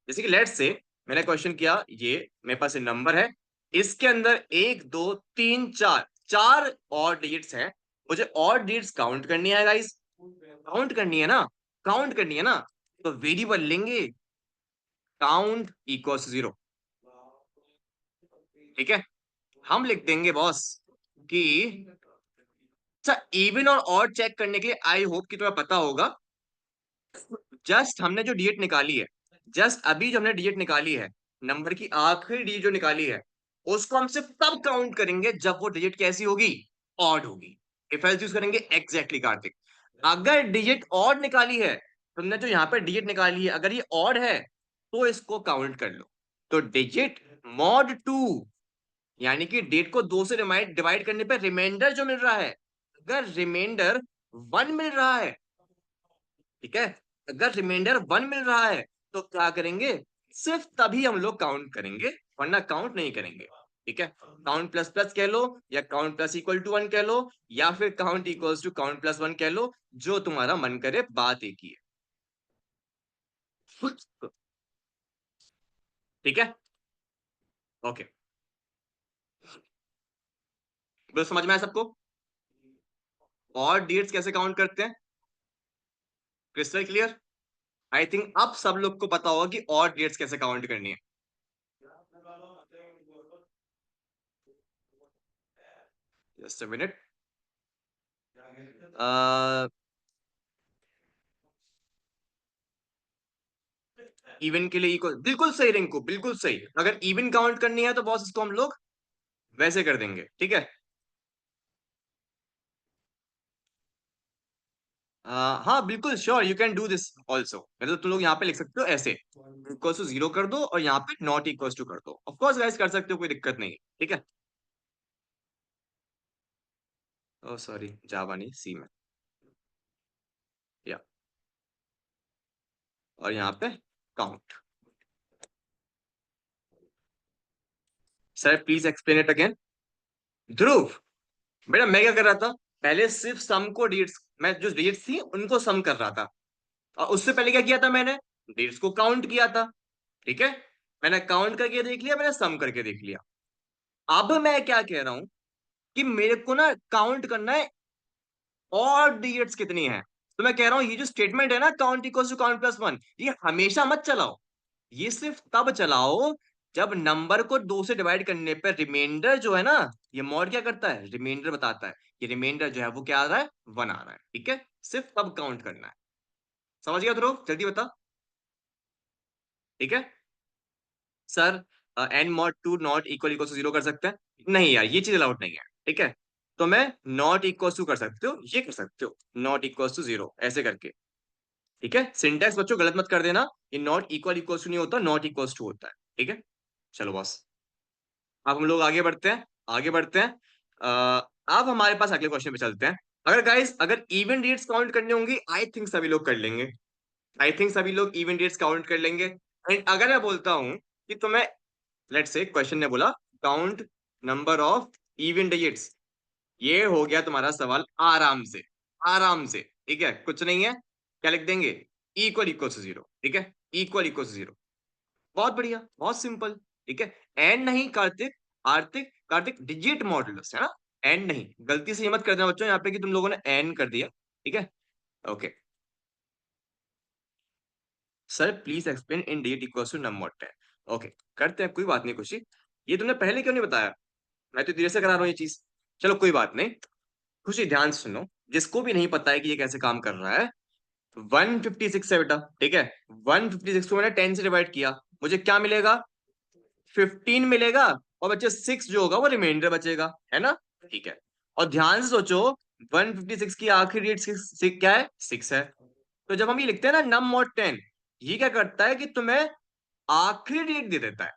जैसे कि लेट्स से मैंने क्वेश्चन किया, ये मेरे पास नंबर है, इसके अंदर 1 2 3 4 4 और डिजिट्स है, मुझे और डिजिट्स काउंट करनी है गाइस, काउंट करनी है ना, काउंट करनी है ना। तो वेरिएबल लेंगे, काउंट इक्वल्स 0, ठीक है। हम लिख देंगे बॉस कि अच्छा, इवन और ऑड चेक करने के लिए आई होप कि तुम्हें पता होगा, जस्ट हमने जो डिजिट निकाली है, जस्ट अभी जो हमने डिजिट निकाली है, नंबर की आखिरी डिजिट जो निकाली है, उसको हम सिर्फ तब काउंट करेंगे जब वो डिजिट कैसी होगी, ऑड होगी। इफ एल्स यूज करेंगे एग्जैक्टली कार्तिक। अगर डिजिट ऑड निकाली है, तुमने जो यहाँ पे डिजिट निकाली है अगर ये ऑड है, तो इसको काउंट कर लो। तो डिजिट मॉड 2, यानी कि डेट को 2 से डिवाइड करने पे रिमाइंडर जो मिल रहा है, अगर रिमाइंडर 1 मिल रहा है, ठीक है, अगर रिमाइंडर 1 मिल रहा है, तो क्या करेंगे, सिर्फ तभी हम लोग काउंट करेंगे, वरना काउंट नहीं करेंगे, ठीक है। काउंट प्लस प्लस कह लो, या काउंट प्लस इक्वल टू 1 कह लो, या फिर count equals to count plus 1 कह लो, जो तुम्हारा मन करे, बात एक ही है, ठीक है। ओके, तो समझ में आया सबको, और डेट्स कैसे काउंट करते हैं, क्रिस्टल क्लियर। आई थिंक अब सब लोग को पता होगा कि और डेट्स कैसे काउंट करनी है। Just a minute. इवन के लिए इक्वल, बिल्कुल सही रिंकू, बिल्कुल सही। अगर इवन काउंट करनी है तो बॉस इसको हम लोग वैसे कर देंगे, ठीक है। हाँ बिल्कुल sure, you can do this also, मतलब तुम लोग यहाँ पे लिख सकते हो ऐसे, इक्वल टू 0 कर दो और यहाँ पे नॉट इक्वल टू कर दो, ऑफ कोर्स गाइस कर सकते हो, कोई दिक्कत नहीं है, ठीक है। ओ सॉरी, जावा नहीं, सी में, या, और यहाँ पे count. Sir please explain it again. Dhruv, बेटा मैं क्या कर रहा था, पहले सिर्फ सम को डिजिट्स, मैं जो डिजिट्स थी उनको सम कर रहा था, और उससे पहले क्या किया था मैंने, डिजिट्स को काउंट किया था, ठीक है। मैंने काउंट करके देख लिया, मैंने सम करके देख लिया। अब मैं क्या कह रहा हूं कि मेरे को ना काउंट करना है और डिजिट्स कितनी है। तो मैं कह रहा हूं ये जो स्टेटमेंट है ना, count equals to count plus 1, ये हमेशा मत चलाओ, ये सिर्फ तब चलाओ जब नंबर को 2 से डिवाइड करने पर रिमाइंडर जो है ना, ये मॉड क्या करता है, रिमाइंडर बताता है, ये रिमाइंडर जो है वो क्या आ रहा है, 1 आ रहा है, ठीक है। सिर्फ तब काउंट करना है, समझ गया ध्रुव, जल्दी बता, ठीक है। Sir N mod 2 not equal equal to 0 कर सकते हैं, नहीं यार ये चीज अलाउड नहीं है, ठीक है। तो मैं नॉट इक्वल टू कर सकते हो, ये कर सकते हो, नॉट इक्वल टू 0 ऐसे करके, ठीक है। सिंटेक्स बच्चों गलत मत कर देना, ये नॉट इक्वल इक्वल टू नहीं होता, नॉट इक्वल टू होता है, ठीक है। चलो बॉस, अब हम लोग आगे बढ़ते हैं, आगे बढ़ते हैं। अब हमारे पास अगले क्वेश्चन पे चलते हैं। अगर गाइस अगर इवन डेट्स काउंट करनी होंगी, आई थिंक सभी लोग कर लेंगे, आई थिंक सभी लोग इवन डेट्स काउंट कर लेंगे। एंड अगर मैं बोलता हूं कि तुम्हें, लेट्स से क्वेश्चन ने बोला count number of even digits, ये हो गया तुम्हारा सवाल आराम से, आराम से, ठीक है, कुछ नहीं है, क्या लिख देंगे, इक्वल इक्वल टू 0, ठीक है, इक्वल इक्वल टू 0, बहुत बढ़िया, बहुत सिंपल, ठीक है। एन नहीं कार्तिक, आर्थिक कार्तिक डिजिट मॉडुलस है ना, एन नहीं, गलती से ये मत कर देना बच्चों यहाँ पे कि तुम लोगों ने एन कर दिया, ठीक है। Okay sir please explain in digit equals to num और 10। ओके करते हैं, कोई बात नहीं खुशी। ये तुमने पहले क्यों नहीं बताया? मैं तो धीरे से करा रहा हूँ ये चीज। चलो कोई बात नहीं। खुशी ध्यान से सुनो, जिसको भी नहीं पता है कि ये कैसे काम कर रहा है, 156 है बेटा, ठीक है। 156 को मैंने 10 से डिवाइड किया, मुझे क्या मिलेगा? 15 मिलेगा। और बच्चे 6 जो होगा वो रिमाइंडर बचेगा, है ना? ठीक है। और ध्यान से सोचो, 156 की आखिरी डेट क्या है? 6 है। तो जब हम ये लिखते हैं ना नम और 10, ये क्या करता है कि तुम्हें आखिरी डेट दे देता है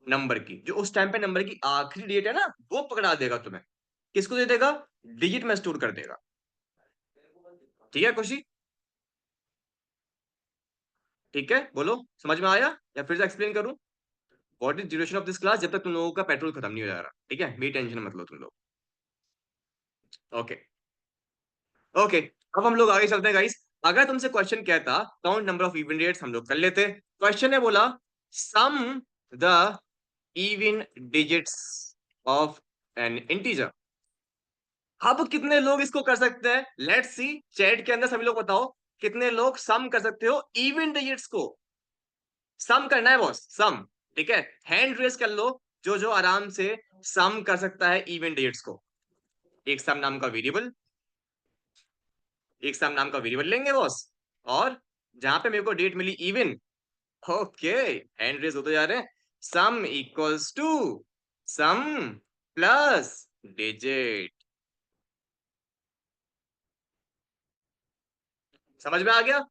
नंबर की, जो उस टाइम पे नंबर की आखिरी डेट है ना, वो पकड़ा देगा तुम्हें। किसको दे देगा? डिजिट में स्टोर कर देगा। ठीक है खुशी? ठीक है बोलो, समझ में आया या फिर से एक्सप्लेन करूं? What is duration of this class, जब तक तुम लोगों का पेट्रोल खत्म नहीं हो जा रहा, ठीक है? मेरी टेंशन मत लो तुम लोग। Okay okay. अब हम लोग आगे चलते हैं गाइस। अगर तुमसे क्वेश्चन कहता count number of even digits, हम लोग कर लेते। क्वेश्चन ने बोला sum the even digits of an integer. अब कितने लोग इसको कर सकते हैं? लेट्स सी, चैट के अंदर सभी लोग बताओ, कितने लोग सम कर सकते हो इवन डिजिट्स को? सम करना है बॉस, सम। ठीक है, हैंड रेस कर लो जो जो आराम से सम कर सकता है इवन डिजिट्स को। एक सम नाम का वेरिएबल, एक सम नाम का वेरिएबल लेंगे बॉस। और जहां पे मेरे को डेट मिली इवन, ओके, हैंड रेस होते जा रहे हैं। Sum equals to sum plus digit. समझ में आ गया?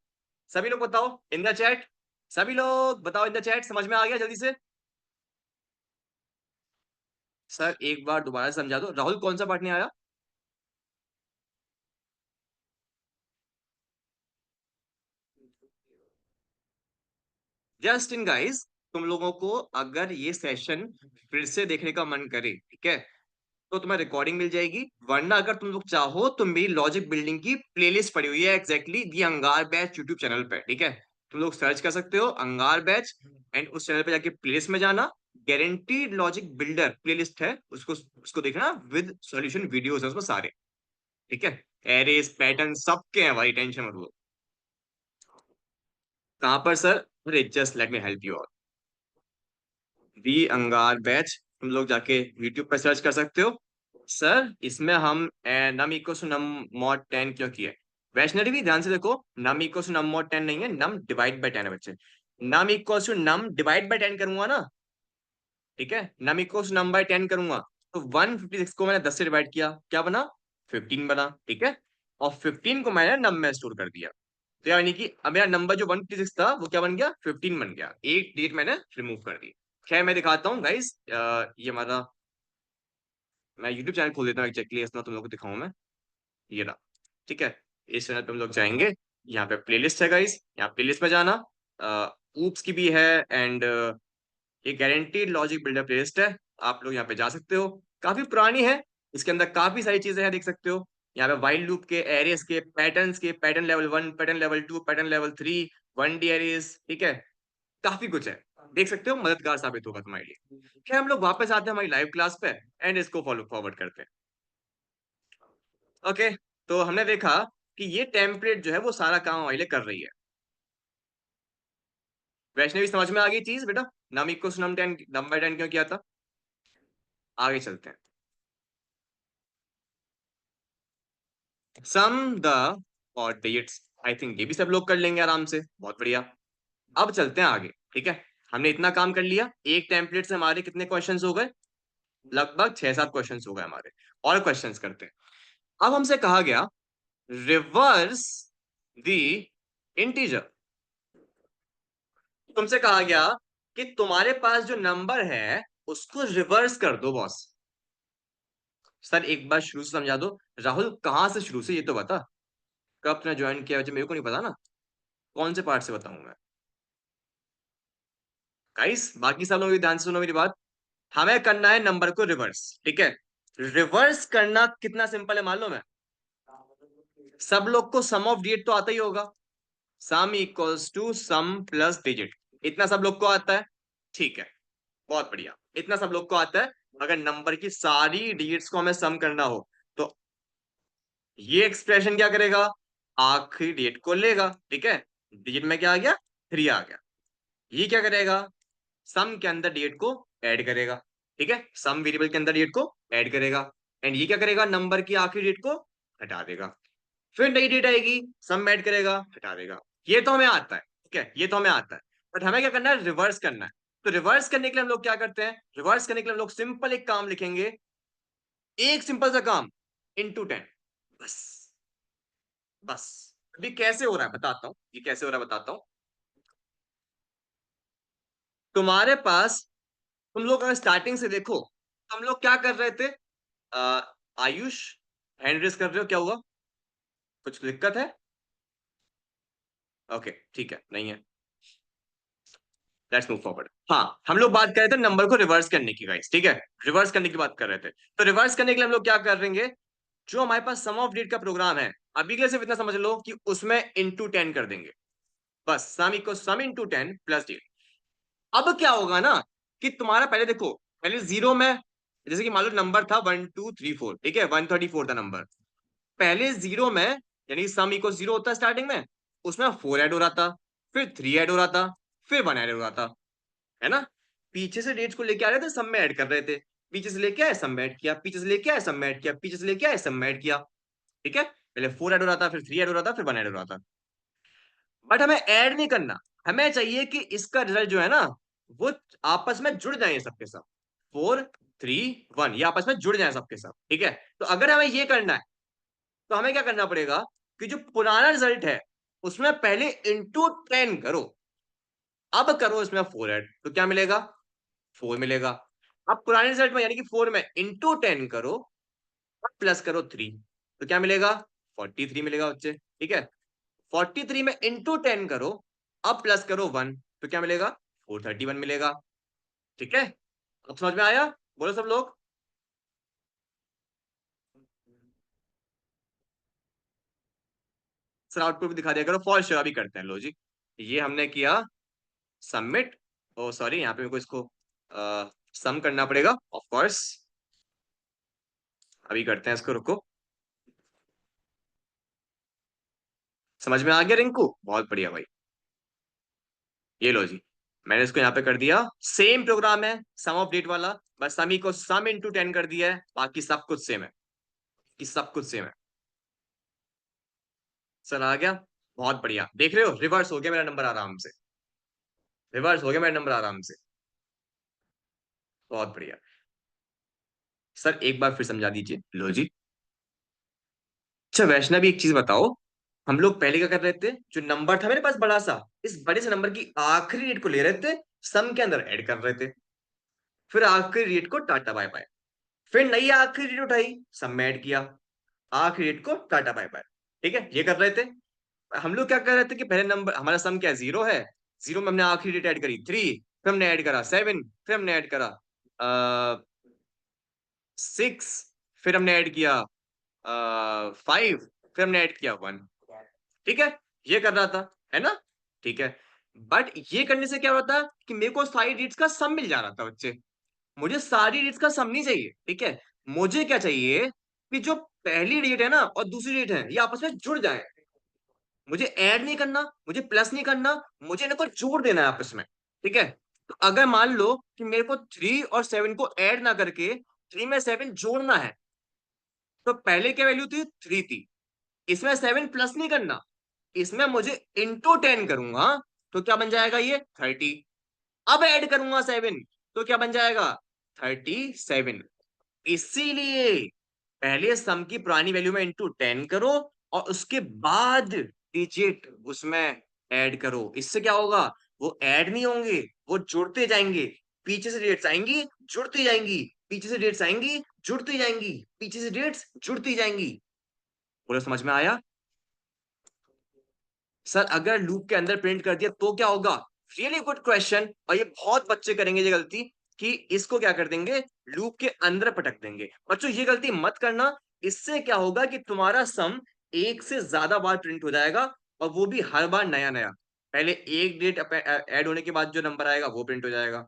सभी लोग बताओ इन द चैट, सभी लोग बताओ इन द चैट, समझ में आ गया जल्दी से? सर एक बार दोबारा समझा दो, राहुल कौन सा पार्ट नहीं आया? जस्ट इन गाइस, तुम लोगों को अगर ये सेशन फिर से देखने का मन करे, ठीक है, तो तुम्हें रिकॉर्डिंग मिल जाएगी। वरना अगर तुम लोग चाहो तो मेरी लॉजिक बिल्डिंग की प्लेलिस्ट पड़ी हुई है एग्जैक्टली दी अंगार बैच यूट्यूब चैनल पे, ठीक है? तुम लोग सर्च कर सकते हो अंगार बैच, एंड उस चैनल पे जाके प्लेलिस्ट में जाना, गारंटीड लॉजिक बिल्डर प्लेलिस्ट है, उसको उसको देखना, विद सॉल्यूशन वीडियोस है उसमें सारे, ठीक है? एरेस पैटर्न सबके हैं भाई, टेंशन मत लो। कहां पर सर? अरे just let me help you out. The Angaar batch, तुम लोग जाके यूट्यूब पर सर्च कर सकते हो। सर इसमें हम num equal to num mod 10 क्यों किया है? वैष्णवी भी ध्यान से देखो, num equal to num mod 10 नहीं है, नम डिवाइड बाय 10 है बच्चे। Num equal to num divide by 10 करूंगा ना, ठीक है, num equal to num by 10 करूंगा, तो 156 को मैंने 10 से डिवाइड किया, क्या बना? 15 बना, ठीक है। और 15 को मैंने नम में स्टोर कर दिया, तो यानी कि अब मेरा नंबर जो 156 था वो क्या बन गया? 15 बन गया। एक डेट मैंने रिमूव कर दी। खैर मैं दिखाता हूँ गाइस, ये हमारा, मैं यूट्यूब चैनल खोल देता हूँ एग्जैक्टली, इसमें तुम लोग को दिखाऊं मैं। ये रहा, ठीक है। इस चैनल पे हम लोग जाएंगे, यहाँ पे प्लेलिस्ट है गाइस, यहाँ प्लेलिस्ट में जाना। ऊप्स की भी है, एंड ये गारंटीड लॉजिक बिल्डर प्लेलिस्ट है, आप लोग यहाँ पे जा सकते हो। काफी पुरानी है, इसके अंदर काफी सारी चीजें हैं, देख सकते हो। यहाँ पे वाइल लूप के, एरेस के, पैटर्न्स के, pattern level 1, pattern level 2, pattern level 3, 1D arrays, ठीक है। काफी कुछ है, देख सकते हो, मददगार साबित होगा तुम्हारे लिए। खैर हम लोग वापस आते हैं हमारी लाइव क्लास पे, एंड इसको फॉलो फॉरवर्ड करते हैं। ओके, तो हमने देखा कि ये टेम्पलेट जो है वो सारा काम हमारे लिए कर रही है। वैष्णवी समझ में आ गई चीज बेटा? नम इक्वल नम 10, नम बाय 10 क्यों किया था? आगे चलते हैं। सम द और डिजिट्स, आई थिंक ये भी सब लोग कर लेंगे आराम से, बहुत बढ़िया। अब चलते हैं आगे, ठीक है। हमने इतना काम कर लिया, एक टेम्पलेट से हमारे कितने क्वेश्चंस हो गए? लगभग 6-7 क्वेश्चंस हो गए हमारे। और क्वेश्चंस करते हैं। अब हमसे कहा गया रिवर्स द इंटीजर। तुमसे कहा गया कि तुम्हारे पास जो नंबर है उसको रिवर्स कर दो बॉस। सर एक बार शुरू से समझा दो। राहुल कहाँ से शुरू से, ये तो बता। कब तुमने ज्वाइन किया वैसे मेरे को नहीं पता ना, कौन से पार्ट से बताऊं मैं? गाइस बाकी सब लोग भी ध्यान से सुनो मेरी बात। हमें करना है नंबर को रिवर्स, ठीक है। रिवर्स करना कितना सिंपल है मालूम है? सब लोग को सम ऑफ डिजिट तो आता ही होगा, sum equals to sum plus digit, इतना सब लोग को आता है, ठीक है। बहुत बढ़िया, इतना सब लोग को आता है। अगर नंबर की सारी डिजिट्स को हमें सम करना हो, तो ये एक्सप्रेशन क्या करेगा? आखिरी डेट को लेगा, ठीक है। डिजिट में क्या आ गया, 3 आ गया। ये क्या करेगा, सम के अंदर डेट को ऐड करेगा, ठीक है, सम वेरिएबल के अंदर डेट को ऐड करेगा। एंड ये क्या करेगा, नंबर की आखिरी डेट को हटा देगा। फिर नई डेट आएगी, सम में ऐड करेगा, हटा देगा। ये तो हमें आता है, ठीक है, ये तो हमें आता है। बट हमें क्या करना है, रिवर्स करना है। तो रिवर्स करने के लिए हम लोग क्या करते हैं, रिवर्स करने के लिए हम लोग सिंपल एक काम लिखेंगे, एक सिंपल सा काम, इंटू 10। बस, बस। अभी कैसे हो रहा है बताता हूँ, ये कैसे हो रहा है बताता हूँ। तुम्हारे पास, तुम लोग अगर स्टार्टिंग से देखो, तो हम लोग क्या कर रहे थे। अ, आयुष, हैंड रेस कर रहे हो, क्या हुआ, कुछ दिक्कत है? ओके, ठीक है, नहीं है। Let's move forward. हाँ, हम लोग बात कर रहे थे नंबर को रिवर्स करने की गाइस, ठीक है, रिवर्स करने की बात कर रहे थे। तो रिवर्स करने के लिए हम लोग क्या करेंगे, जो हमारे पास सम ऑफ डेट का प्रोग्राम है, अभी के लिए सिर्फ इतना समझ लो कि उसमें इंटू 10 कर देंगे। बस sum equal sum into 10 plus डेट। अब क्या होगा ना, कि तुम्हारा पहले देखो, पहले जीरो में, जैसे कि मान लो नंबर था 1 2 3 4, ठीक है, 134 था नंबर। पहले जीरो में, यानी सम इक्वल जीरो होता है स्टार्टिंग में, उसमें 4 ऐड हो रहा था, फिर 3 ऐड हो रहा था, फिर 1 ऐड हो रहा था, है ना। पीछे से डेट्स को लेके आ रहे थे, सब में ऐड कर रहे थे। पीछे से लेके आए, सब में ऐड किया, पीछे से लेके आए, सब में ऐड किया, पीछे से लेके आए, सब में ऐड किया, ठीक है। पहले 4 ऐड हो रहा था, फिर 3 ऐड हो रहा था, फिर 1 ऐड हो रहा था। बट हमें ऐड नहीं करना, हमें चाहिए कि इसका रिजल्ट जो है ना, वो आपस में जुड़ जाए सबके सब। 4 3 1, ये आपस में जुड़ जाए सबके सब, ठीक है। तो अगर हमें ये करना है, तो हमें क्या करना पड़ेगा, कि जो पुराना रिजल्ट है, उसमें पहले इंटू 10 करो। अब करो इसमें 4 ऐड, तो क्या मिलेगा, 4 मिलेगा। अब पुराने रिजल्ट में, यानी कि 4 में इंटू 10 करो, और प्लस करो 3, तो क्या मिलेगा, 43 मिलेगा बच्चे, ठीक है। 43 में इंटू 10 करो, अब प्लस करो 1, तो क्या मिलेगा, 431 मिलेगा, ठीक है। अब समझ में आया, बोलो सब लोग। सर आउटपुट भी दिखा दिया करो, फॉर श्योर, अभी करते हैं, लो जी। ये हमने किया सबमिट। ओ सॉरी, यहाँ पे मेरे को इसको सम करना पड़ेगा, ऑफ कोर्स। अभी करते हैं इसको, रुको। समझ में आ गया रिंकू, बहुत बढ़िया भाई। ये लो जी, मैंने इसको यहाँ पे कर दिया। सेम प्रोग्राम है, सम ऑफ डेट वाला, बस समी को सम इंटू 10 कर दिया है, बाकी सब कुछ सेम है, कि सब कुछ सेम है। सर आ गया, बहुत बढ़िया, देख रहे हो, रिवर्स हो गया मेरा नंबर आराम से, रिवर्स हो गया मेरा नंबर आराम से, बहुत बढ़िया। सर एक बार फिर समझा दीजिए, लो जी। अच्छा वैष्णवी, एक चीज बताओ, हम लोग पहले क्या कर रहे थे, जो नंबर था मेरे पास बड़ा सा, इस बड़े से नंबर की आखिरी रेट को ले रहे थे, सम के अंदर ऐड कर रहे थे, फिर आखिरी रेट को टाटा बाय बाय, फिर नई आखिरी रेट उठाई, सम में ऐड किया, आखिरी रेट को टाटा बाय बाय, ठीक है, ये कर रहे थे। हम लोग क्या कर रहे थे, कि पहले नंबर हमारा सम क्या है, जीरो है, जीरो में हमने आखिरी डेट ऐड करी 3, फिर हमने ऐड करा 7, फिर हमने ऐड करा 6, फिर हमने ऐड किया 5, फिर हमने ऐड किया 1, ठीक है, ये कर रहा था, है ना, ठीक है। बट ये करने से क्या होता कि मेरे को सारी डेट्स का सम मिल जा रहा था बच्चे। मुझे सारी डेट्स का सम नहीं चाहिए, ठीक है। मुझे क्या चाहिए, कि जो पहली डेट है ना और दूसरी डेट है, ये आपस में जुड़ जाए। मुझे ऐड नहीं करना, मुझे प्लस नहीं करना, मुझे इनको जोड़ देना है आपस में, ठीक है। तो अगर मान लो कि मेरे को 3 और 7 को ऐड ना करके 3 में 7 जोड़ना है, तो पहले क्या वैल्यू थी, 3 थी, इसमें 7 प्लस नहीं करना, इसमें मुझे इंटू 10 करूंगा, तो क्या बन जाएगा, ये 30। अब ऐड करूंगा 7, तो क्या बन जाएगा, 37। इसीलिए पहले सम की पुरानी वैल्यू में इंटू 10 करो, और उसके बाद डिजिट उसमें ऐड करो। इससे क्या होगा, वो ऐड नहीं होंगे, वो जुड़ते जाएंगे। पीछे से डेट्स आएंगी, जुड़ती जाएंगी, पीछे से डेट्स आएंगी, जुड़ती जाएंगी, पीछे से डेट्स जुड़ती जाएंगी। बोलो समझ में आया। सर अगर लूप के अंदर प्रिंट कर दिया तो क्या होगा, रियली गुड क्वेश्चन, और ये बहुत बच्चे करेंगे ये गलती, कि इसको क्या कर देंगे, लूप के अंदर पटक देंगे। बच्चों ये गलती मत करना, इससे क्या होगा कि तुम्हारा सम एक से ज्यादा बार प्रिंट हो जाएगा, और वो भी हर बार नया नया। पहले एक डेट ऐड होने के बाद जो नंबर आएगा वो प्रिंट हो जाएगा।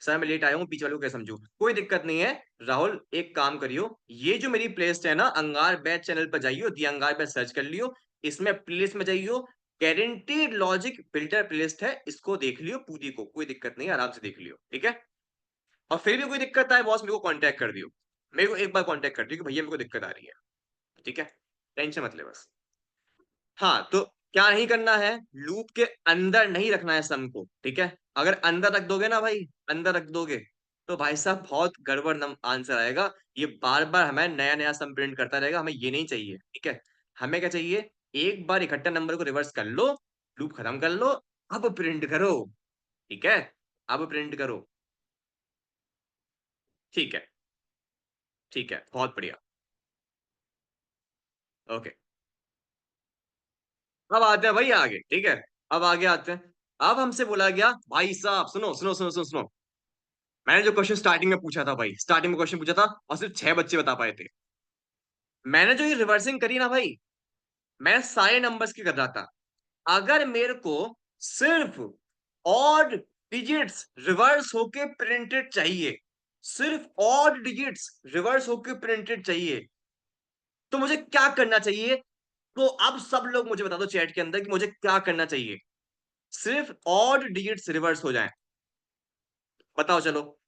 सर मैं लेट आया हूँ, पीछे वालों को क्या समझू? कोई दिक्कत नहीं है राहुल, एक काम करियो, ये जो मेरी प्लेलिस्ट है ना, अंगार बैच चैनल पर जाइयो, दी अंगार बैच सर्च कर लियो, इसमें प्लेलिस्ट में जाइयो, गारंटीड लॉजिक बिल्डर प्लेलिस्ट है, इसको देख लियो पूरी को, कोई दिक्कत नहीं है, आराम से देख लियो, ठीक है। और फिर भी कोई दिक्कत आए बॉस, मेरे को कांटेक्ट कर दियो, मेरे को एक बार कांटेक्ट कर दियो कि भैया मेरे को दिक्कत आ रही है, ठीक है, टेंशन मत ले बस। हाँ तो क्या नहीं करना है, लूप के अंदर नहीं रखना है सम को, ठीक है। अगर अंदर रख दोगे ना भाई, अंदर रख दोगे तो भाई साहब बहुत गड़बड़ नम आंसर आएगा, ये बार बार हमें नया नया सम प्रिंट करता रहेगा, हमें ये नहीं चाहिए, ठीक है। हमें क्या चाहिए, एक बार इकट्ठा नंबर को रिवर्स कर लो, लूप खत्म कर लो, अब प्रिंट करो, ठीक है, अब प्रिंट करो, ठीक है, ठीक है, बहुत बढ़िया। ओके, अब आते हैं भाई आगे, ठीक है, अब आगे आते हैं। अब हमसे बोला गया भाई साहब, सुनो सुनो सुनो सुनो सुनो, मैंने जो क्वेश्चन स्टार्टिंग में पूछा था भाई, स्टार्टिंग में क्वेश्चन पूछा था और सिर्फ 6 बच्चे बता पाए थे। मैंने जो ये रिवर्सिंग करी ना भाई, मैं सारे नंबर्स की कर रहा था, अगर मेरे को सिर्फ ऑड डिजिट्स रिवर्स होके प्रिंटेड चाहिए, सिर्फ ऑड डिजिट्स रिवर्स होके प्रिंटेड चाहिए, तो मुझे क्या करना चाहिए? तो अब सब लोग मुझे बता दो चैट के अंदर कि मुझे क्या करना चाहिए, सिर्फ ऑड डिजिट्स रिवर्स हो जाएं, बताओ चलो।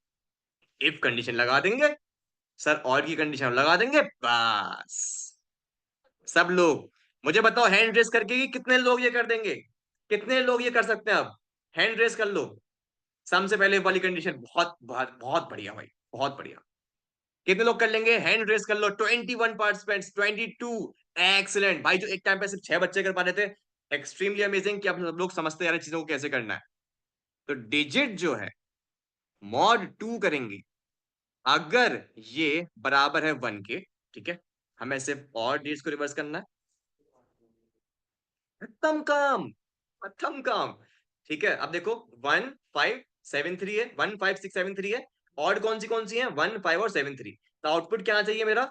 इफ कंडीशन लगा देंगे, सर ऑड की कंडीशन लगा देंगे, बस सब लोग मुझे बताओ हैंड रेस करके कि कितने लोग ये कर देंगे, कितने लोग ये कर सकते हैं? अब हैंड रेस कर लो, सम से पहले वाली कंडीशन, बहुत बहुत बहुत बढ़िया भाई, बहुत बढ़िया। कितने लोग कर लेंगे, हैंड रेस कर लो, 21 पार्टिसिपेंट्स, 22। एक्सीलेंट भाई, जो एक टाइम पे सिर्फ 6 बच्चे कर पा रहे थे, एक्सट्रीमली अमेजिंग कि आप सब लोग समझते यार चीजों को कैसे करना है। तो डिजिट जो है मॉड 2 करेंगे, अगर ये बराबर है 1 के, ठीक है, हमें सिर्फ और डिजिट्स को रिवर्स करना है, खत्म काम, खत्म काम, ठीक है। अब देखो 1 5 7 3 है, 1 5 6 7 3 है, और कौन सी है, 1 5 और 7 3, तो आउटपुट क्या आना चाहिए मेरा,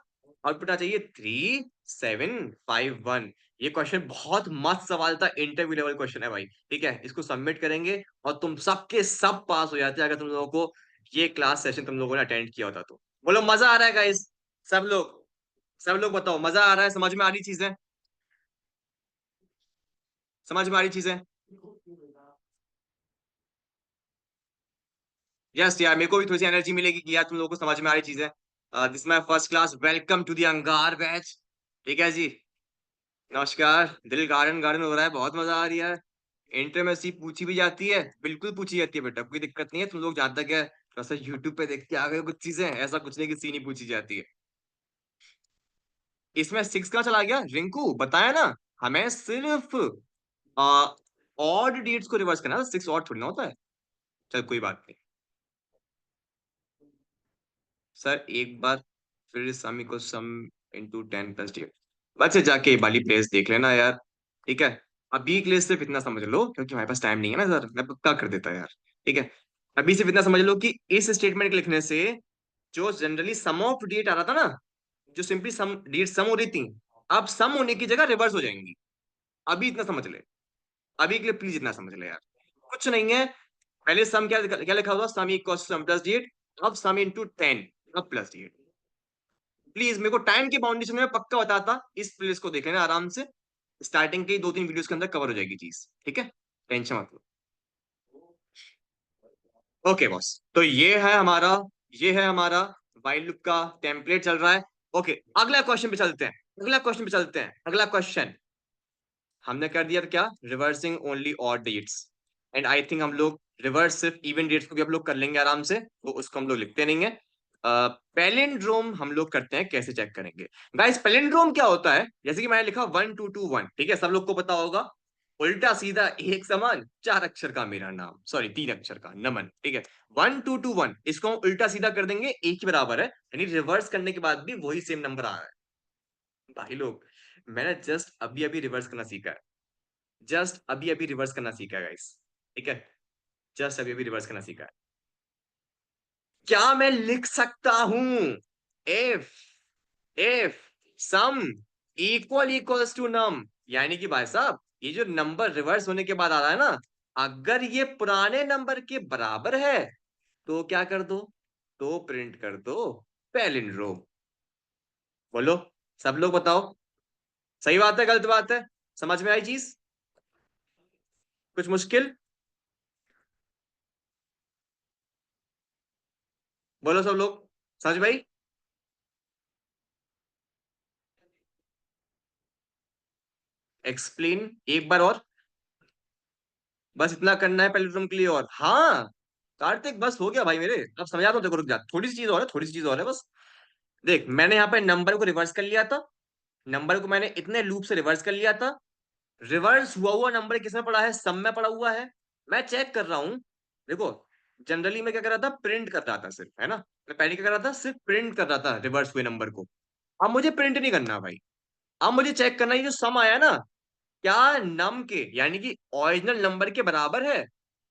आउटपुट आना चाहिए 3 7 5 1। ये क्वेश्चन बहुत मस्त सवाल था, इंटरव्यू लेवल क्वेश्चन है भाई, ठीक है, इसको सबमिट करेंगे और तुम सबके सब पास हो जाते हैं अगर तुम लोगों को ये क्लास सेशन तुम लोगों ने अटेंड किया होता तो। बोलो मजा आ रहा है गाइस, सब लोग, सब लोग बताओ मजा आ रहा है, समझ में आ रही चीजें, समझ में आ रही चीजें? यस यार, मेरे को भी थोड़ी सी एनर्जी मिलेगी कि यार तुम लोगों को समझ में आ रही चीजें। This my first class, welcome to the Angaar batch, ठीक है जी। नमस्कार, दिल गार्डन गार्डन हो रहा है, बहुत मजा आ रही है। इंटरमेसी पूछी भी जाती है, बिल्कुल पूछी जाती है बेटा, कोई दिक्कत नहीं है, तुम लोग जहाँ तक है थोड़ा सा यूट्यूब पे देख के आ गए हो कुछ चीजें, ऐसा कुछ नहीं कि सी नहीं पूछी जाती है। इसमें 6 कहाँ चला गया रिंकू, बताया ना, हमें सिर्फ ऑड डेट्स को रिवर्स करना था, 6 ऑड थोड़ी ना होता है। चल कोई बात नहीं सर, एक बार फिर सम इक्वल सम इंटू 10 + 8, बस से जाके ये वाली प्लेस देख लेना यार, ठीक है। अभी के लिए सिर्फ इतना समझ लो, क्योंकि हमारे पास टाइम नहीं है ना सर, मैं पक्का कर देता यार, ठीक है। अभी सिर्फ इतना समझ लो कि इस स्टेटमेंट के लिखने से जो जनरली सम ऑफ डेट आ रहा था ना, जो सिंपली सम डेट सम हो रही थी, अब सम होने की जगह रिवर्स हो जाएंगी। अभी इतना समझ ले, अभी के लिए प्लीज इतना समझ ले यार, कुछ नहीं है। पहले सम क्या क्या लिखा हुआ, सम इक्वल सम प्लस डेट, अब सम इंटू 10, अब प्लस डेट। प्लीज मेरे को टाइम की बाउंड्री में पक्का बताता, इस प्लेस को देख लेना आराम से, स्टार्टिंग के 2 3 वीडियोस के अंदर कवर हो जाएगी चीज, ठीक है, टेंशन मत लो। ओके बॉस, तो ये है हमारा वाइल लूप का टेम्पलेट चल रहा है। ओके, अगला क्वेश्चन पे चलते हैं, अगला क्वेश्चन पे चलते हैं, अगला क्वेश्चन हमने कर दिया था क्या, reversing only odd digits, and I think हम लोग रिवर्स सिर्फ इवन डेट्स को भी हम लोग कर लेंगे आराम से, तो उसको हम लोग लिखते नहीं है। पैलिंड्रोम हम लोग करते हैं, कैसे चेक करेंगे गाइस? पैलिंड्रोम क्या होता है, जैसे कि मैंने लिखा 1221, ठीक है, सब लोग को पता होगा, उल्टा सीधा एक समान 4 अक्षर का मेरा नाम, सॉरी 3 अक्षर का नमन, ठीक है। 1221 इसको हम उल्टा सीधा कर देंगे, एक ही बराबर है, यानी रिवर्स करने के बाद भी वही सेम नंबर आ रहा है। भाई लोग, मैंने जस्ट अभी अभी रिवर्स करना सीखा है, जस्ट अभी अभी रिवर्स करना सीखा है गाइस, ठीक है, जस्ट अभी अभी रिवर्स करना सीखा है। क्या मैं लिख सकता हूं, if if sum equals to num, यानी कि भाई साहब ये जो नंबर रिवर्स होने के बाद आ रहा है ना, अगर ये पुराने नंबर के बराबर है तो क्या कर दो, तो प्रिंट कर दो पैलिंड्रोम। बोलो, सब लोग बताओ, सही बात है गलत बात है? समझ में आई चीज? कुछ मुश्किल? बोलो सब लोग, समझ भाई? एक्सप्लेन एक बार और। बस इतना करना है पैलिंड्रोम के लिए? और हाँ कार्तिक, बस हो गया भाई मेरे, अब समझा दो। देखो रुक जा, थोड़ी सी चीज और है, थोड़ी सी चीज और है बस। देख, मैंने यहाँ पे नंबर को रिवर्स कर लिया था, नंबर को मैंने इतने लूप से रिवर्स कर लिया था। रिवर्स हुआ हुआ नंबर किसमें पड़ा है? सम में पड़ा हुआ है। मैं चेक कर रहा हूँ। देखो, जनरली मैं क्या कर रहा था, प्रिंट कर रहा था सिर्फ, है ना? मैं पहले क्या कर रहा था, सिर्फ प्रिंट कर रहा था रिवर्स हुए नंबर को। अब मुझे प्रिंट नहीं करना भाई, अब मुझे चेक करना है ये जो सम आया ना, क्या नम के यानी कि ओरिजिनल नंबर के बराबर है।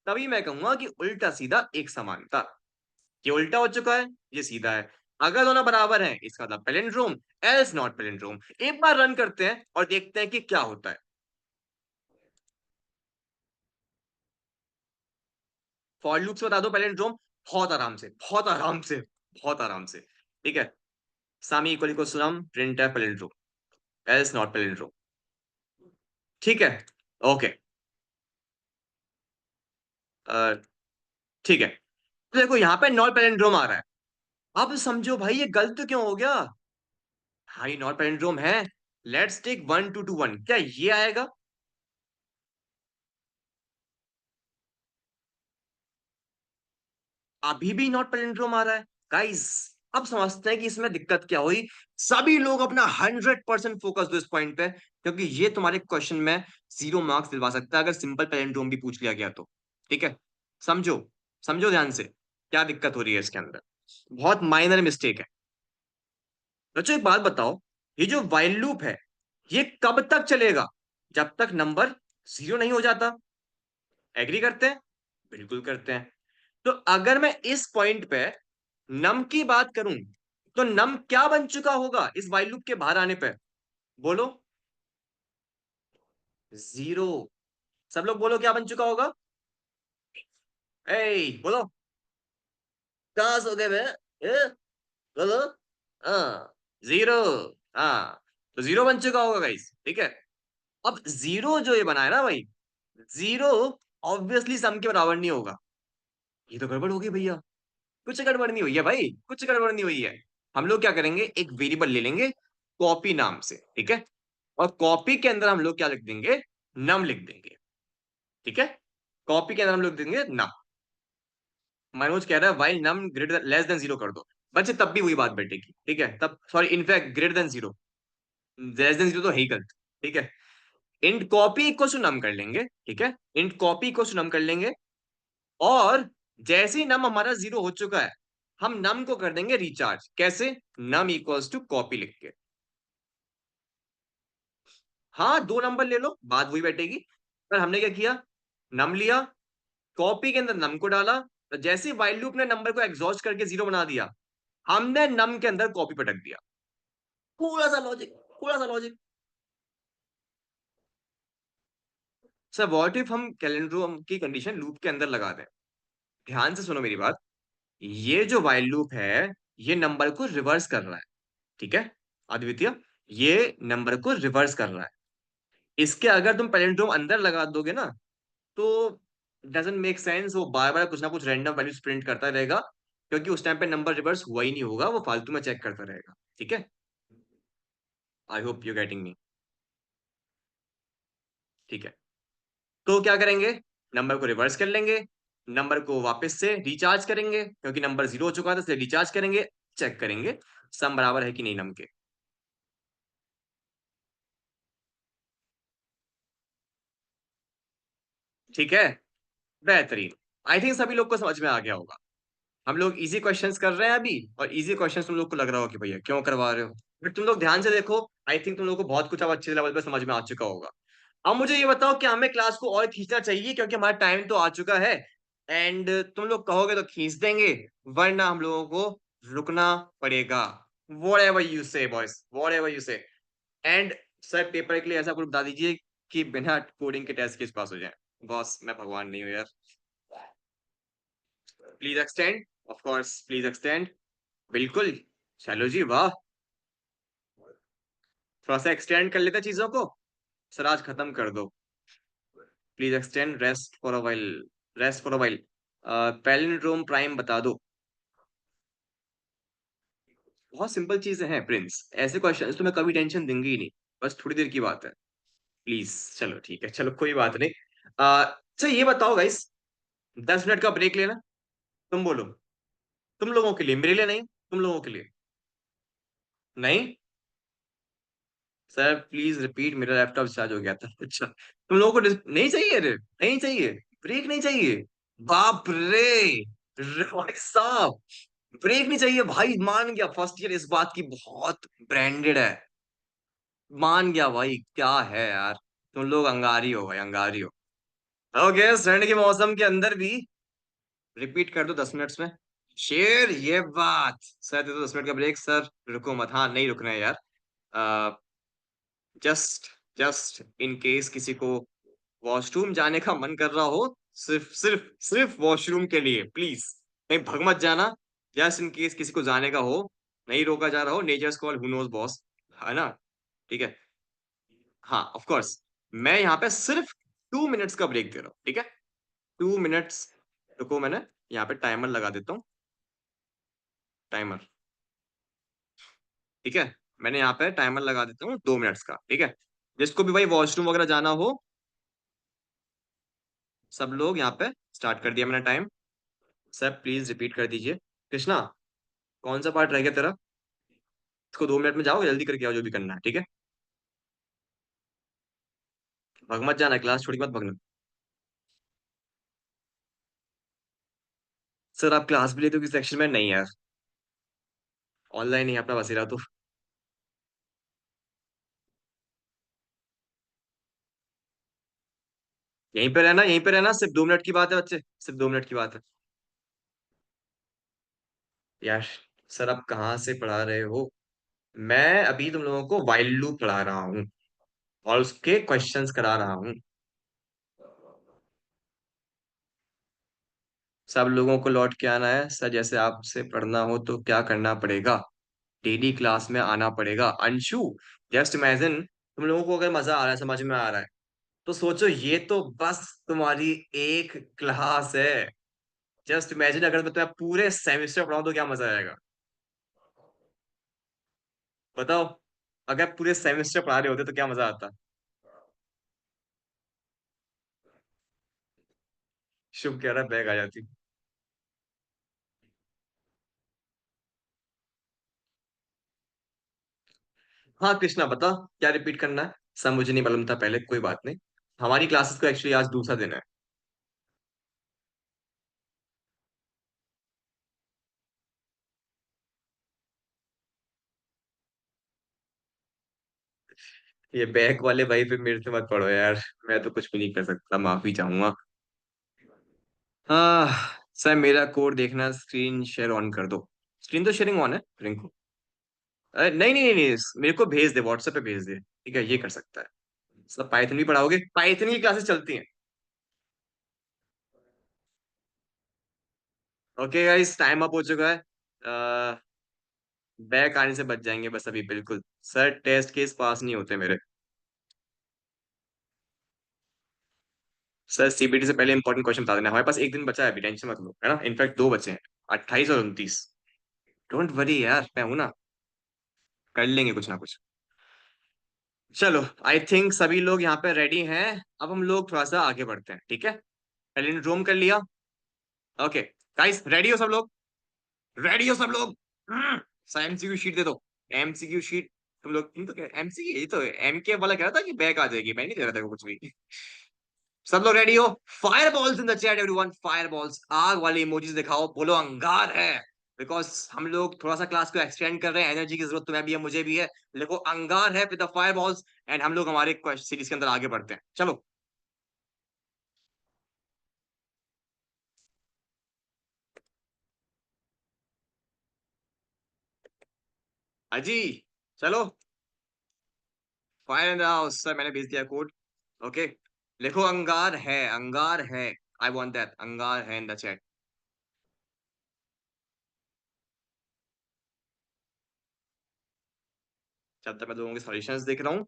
तभी मैं कहूंगा कि उल्टा सीधा एक समान था। ये उल्टा हो चुका है, ये सीधा है। अगर दोनों बराबर हैं इसका मतलब पैलिंड्रोम, एल्स नॉट पैलिंड्रोम। एक बार रन करते हैं और देखते हैं कि क्या होता है। फॉर लूप से बता दो पैलिंड्रोम, बहुत आराम से, बहुत आराम से, बहुत आराम से। ठीक है, सामी इक्वल इक्वल सम प्रिंट है पैलिंड्रोम, एल्स नॉट पैलिंड्रोम। ठीक है, ओके। अ, ठीक है, तो देखो यहाँ पे नॉट पैलिंड्रोम आ रहा है। अब समझो भाई ये गलत क्यों हो गया। हाँ ये नॉट पैलिंड्रोम है। लेट्स टेक 1 2 2 1, क्या ये आएगा? अभी भी नॉट पैलिंड्रोम आ रहा है गाइस। अब समझते हैं कि इसमें दिक्कत क्या हुई। सभी लोग अपना 100% फोकस दो इस पॉइंट पे, क्योंकि ये तुम्हारे क्वेश्चन में 0 मार्क्स दिलवा सकता है अगर सिंपल पैलिंड्रोम भी पूछ लिया गया तो। ठीक है, समझो, समझो ध्यान से क्या दिक्कत हो रही है इसके अंदर। बहुत माइनर मिस्टेक है। बच्चों एक बात बताओ, ये जो वाइल लूप है ये कब तक चलेगा? जब तक नंबर 0 नहीं हो जाता। एग्री करते हैं? बिल्कुल करते हैं। तो अगर मैं इस पॉइंट पे नम की बात करूं, तो नम क्या बन चुका होगा इस वाइल लूप के बाहर आने पे? बोलो। 0। सब लोग बोलो क्या बन चुका होगा? बोलो, कहां सो गए बे? ए, बोलो। हाँ, 0। हाँ, तो 0 बन चुका होगा गाइस, ठीक है। अब 0 जो ये बना है ना भाई, 0 ऑब्वियसली सम के बराबर नहीं होगा। ये तो गड़बड़ हो गई भैया। कुछ गड़बड़ नहीं हुई है भाई, कुछ गड़बड़ नहीं हुई है। हम लोग क्या करेंगे, एक वेरिएबल ले लेंगे कॉपी नाम से, ठीक है। और कॉपी के अंदर हम लोग क्या लिख देंगे, नम लिख देंगे। ठीक है, कॉपी के अंदर हम लोग देंगे नम। मनोज कह रहा है वाइल नम ग्रेटर लेस देन 0 कर दो। बच्चे तब भी वही बात बैठेगी, ठीक है, तब sorry in fact greater than 0, less than 0 तो है ही गलत। ठीक है, इंट कॉपी इक्वल टू नम कर लेंगे, ठीक है, इंट कॉपी इक्वल टू नम कर लेंगे। और जैसे ही नम हमारा 0 हो चुका है, हम नम को कर देंगे रिचार्ज। कैसे? नम इक्वल्स टू कॉपी लिख के। हाँ, दो नंबर ले लो, बात वही बैठेगी। पर हमने क्या किया, नम लिया, कॉपी के अंदर नम को डाला, तो जैसे ही while लूप ने नंबर को एग्जॉस्ट करके 0 बना दिया, हमने नम के अंदर कॉपी पटक दिया। पूरा सा लॉजिक, पूरा सा लॉजिक। सर व्हाट इफ हम कैलेंडर की कंडीशन लूप के अंदर लगा दें? ध्यान से सुनो मेरी बात। ये जो while लूप है ये नंबर को रिवर्स कर रहा है, ठीक है अद्वितीय, ये नंबर को रिवर्स कर रहा है। इसके अगर तुम पैरेंटोम अंदर लगा दोगे ना, तो डजंट मेक सेंस, वो बार बार कुछ ना कुछ रैंडम वैल्यूज प्रिंट करता रहेगा, क्योंकि उस टाइम पे नंबर रिवर्स हुआ ही नहीं होगा, वो फालतू में चेक करता रहेगा। ठीक है, I hope you getting me. ठीक है, तो क्या करेंगे, नंबर को रिवर्स कर लेंगे, नंबर को वापस से रिचार्ज करेंगे, क्योंकि नंबर 0 हो चुका था इसलिए रिचार्ज करेंगे। चेक करेंगे सम बराबर है कि नहीं नम के। ठीक है, बेहतरीन। आई थिंक सभी लोग को समझ में आ गया होगा। हम लोग इजी क्वेश्चंस कर रहे हैं अभी, और इजी क्वेश्चंस तुम लोग को लग रहा हो कि भैया क्यों करवा रहे हो, बट तुम लोग ध्यान से देखो। आई थिंक तुम लोग को बहुत कुछ अब अच्छे लेवल पे समझ में आ चुका होगा। अब मुझे ये बताओ कि हमें क्लास को और खींचना चाहिए, क्योंकि हमारा टाइम तो आ चुका है। एंड तुम लोग कहोगे तो खींच देंगे, वरना हम लोगों को रुकना पड़ेगा। Whatever you say boys, whatever you say। And sir paper के लिए ऐसा कुछ बता दीजिए कि बिना कोडिंग के टेस्ट के पास हो जाए। बॉस मैं भगवान नहीं हूँ यार। Please extend, of course please extend. बिल्कुल। चलो जी, वाह। थोड़ा सा एक्सटेंड कर लेते हैं चीजों को। सर आज खत्म कर दो। Please extend, rest for a while. Rest for a while. Palindrome prime बता दो। बहुत सिंपल चीजें हैं प्रिंस, ऐसे क्वेश्चंस तो मैं कभी टेंशन दूंगी ही नहीं। बस थोड़ी देर की बात है। प्लीज। चलो ठीक है, चलो कोई बात नहीं। अच्छा ये बताओ गाइस, 10 मिनट का ब्रेक लेना। तुम बोलो। तुम लोगों के लिए, मेरे लिए नहीं, तुम लोगों के लिए। नहीं। सर प्लीज रिपीट, मेरा लैपटॉप चार्ज हो गया था। अच्छा तुम लोगों को नहीं चाहिए रे, नहीं चाहिए। ब्रेक नहीं चाहिए। बाप रे भाई साहब, ब्रेक नहीं चाहिए भाई, मान गया फर्स्ट ईयर इस बात की बहुत ब्रांडेड है। मान गया भाई, क्या है यार। तुम लोग अंगारी हो भाई, अंगारी हो। ओके, ठंड के मौसम के अंदर भी रिपीट कर दो 10 मिनट्स में। शेर, ये बात। सर दे दो 10 मिनट का ब्रेक सर। रुको मत, हाँ नहीं रुकना है यार। जस्ट जस्ट इन केस किसी को वॉशरूम जाने का मन कर रहा हो, सिर्फ सिर्फ सिर्फ वॉशरूम के लिए प्लीज, कहीं भग मत जाना। जस्ट इन केस किसी को जाने का हो, नहीं रोका जा रहा हो, nature's call, who knows boss, है ना। ठीक है। हाँ ऑफ कोर्स। मैं यहाँ पे सिर्फ 2 मिनट्स का ब्रेक दे रहा हूँ, ठीक है। 2 मिनट्स। रुको, मैंने यहाँ पे टाइमर लगा देता हूँ। टाइमर। ठीक है। मैंने यहाँ पे टाइमर लगा देता हूँ 2 मिनट्स का, ठीक है। जिसको भी भाई वॉशरूम वगैरह जाना हो, सब लोग यहाँ पे स्टार्ट कर दिया मैंने टाइम। सर प्लीज रिपीट कर दीजिए। कृष्णा, कौन सा पार्ट रह गया तेरा? इसको 2 मिनट में जाओ, जल्दी करके आओ जो भी करना है, ठीक है। भग मत जाना, क्लास छोड़ के मत भगना। सर आप क्लास भी लेते हो किस सेक्शन में? नहीं यार, ऑनलाइन ही अपना बसेरा तो। यहीं पे रहना, यहीं पे रहना, सिर्फ 2 मिनट की बात है बच्चे, सिर्फ 2 मिनट की बात है। यार सर आप कहाँ से पढ़ा रहे हो? मैं अभी तुम लोगों को वाइल लूप पढ़ा रहा हूँ और उसके क्वेश्चंस करा रहा हूँ। सब लोगों को लौट के आना है सर, जैसे आपसे पढ़ना हो तो क्या करना पड़ेगा? डेली क्लास में आना पड़ेगा। अंशु, जस्ट इमेजिन, तुम लोगों को अगर मजा आ रहा है, समझ में आ रहा है, तो सोचो ये तो बस तुम्हारी एक क्लास है। जस्ट इमेजिन अगर मैं तुम्हें पूरे सेमेस्टर पढ़ाऊं तो क्या मजा आएगा। बताओ, अगर पूरे सेमेस्टर पढ़ा रहे होते तो क्या मजा आता। शुभ कह रहा बैग आ जाती। हाँ कृष्णा बता, क्या रिपीट करना है? सब मुझे नहीं मालूम था पहले, कोई बात नहीं। हमारी क्लासेस को एक्चुअली आज दूसरा दिन है। ये बैग वाले भाई पे मेरे से मत पढ़ो यार। मैं तो कुछ भी नहीं कर सकता, माफी चाहूंगा। हाँ। सर मेरा कोड देखना, स्क्रीन शेयर ऑन कर दो। स्क्रीन तो शेयरिंग ऑन है रिंकू। अरे नहीं नहीं नहीं नहीं, मेरे को भेज दे, व्हाट्सएप पे भेज दे, ठीक है, ये कर सकता है। सब पाइथन भी पढ़ाओगे? पाइथन की क्लासेस चलती हैं। ओके गाइस, टाइम अप हो चुका है। बैक आने से बच जाएंगे बस अभी, बिल्कुल। सर टेस्ट केस पास नहीं होते मेरे। सर सीबीटी से पहले इंपॉर्टेंट क्वेश्चन बता देना, हमारे पास एक दिन बचा है अभी, टेंशन मत लो, है ना, इनफैक्ट दो बचे हैं, 28 और 29। डोंट वरी यार, मैं हूं ना, कर लेंगे कुछ ना कुछ। चलो, आई थिंक सभी लोग यहाँ पे रेडी हैं। अब हम लोग थोड़ा सा आगे बढ़ते हैं, ठीक है। पैलिंड्रोम कर लिया। ओके गाइस, रेडी हो सब लोग? रेडी हो सब लोग? एमसीक्यू शीट दे दो। MCQ sheet. तुम लोग, तुम तो एमसीक्यू, ये तो एम के वाला कह रहा था कि बैक आ जाएगी, मैं नहीं दे रहा था कुछ भी। सब लोग रेडी हो? Fire balls in the chat everyone, fire balls, आग वाले इमोजीज दिखाओ, बोलो अंगार है। बिकॉज हम लोग थोड़ा सा क्लास को एक्सटेंड कर रहे हैं, एनर्जी की जरूरत तुम्हें भी है, मुझे भी है। देखो अंगार है with the fire balls, and हम लोग हमारे सीरीज के अंदर आगे बढ़ते हैं, चलो। अजी, चलो। Fire in the house, sir मैंने भेज दिया कोड। ओके। लिखो अंगार है, अंगार है। आई वांट दैट, अंगार है इन द चैट। जब तक मैं लोगों के सॉल्यूशंस देख रहा हूँ।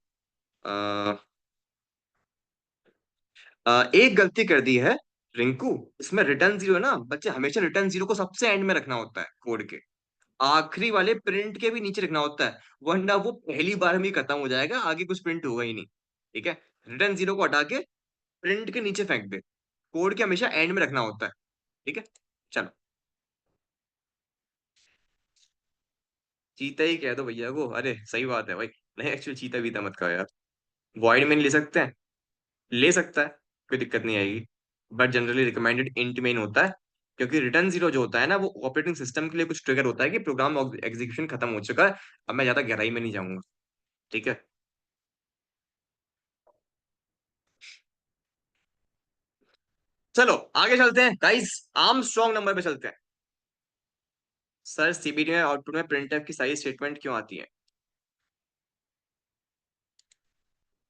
एक गलती कर दी है रिंकू। इसमें रिटर्न जीरो है ना बच्चे, हमेशा रिटर्न जीरो को सबसे एंड में रखना होता है कोड के, आखिरी वाले प्रिंट के भी नीचे रखना होता है, वरना वो पहली बार में ही खत्म हो जाएगा, आगे कुछ प्रिंट होगा ही नहीं। ठीक है, रिटर्न जीरो को हटा के प्रिंट के नीचे फेंक दे, कोड के हमेशा एंड में रखना होता है। ठीक है, चलो। चीता ही कह दो भैया को, अरे सही बात है भाई। नहीं, एक्चुअली चीता बीता मत कहो यार। वॉइड में नहीं ले सकते हैं? ले सकता है, कोई दिक्कत नहीं आएगी, but generally recommended int main होता है, क्योंकि रिटर्न जीरो जो होता है ना, वो ऑपरेटिंग सिस्टम के लिए कुछ ट्रिगर होता है कि प्रोग्राम एग्जीक्यूशन खत्म हो चुका है। अब मैं ज्यादा गहराई में नहीं जाऊंगा। ठीक है, चलो आगे चलते हैं गाइस। आर्मस्ट्रॉन्ग नंबर पे चलते हैं। सर सीबीडी में आउटपुट में प्रिंटफ की सारी स्टेटमेंट क्यों आती है?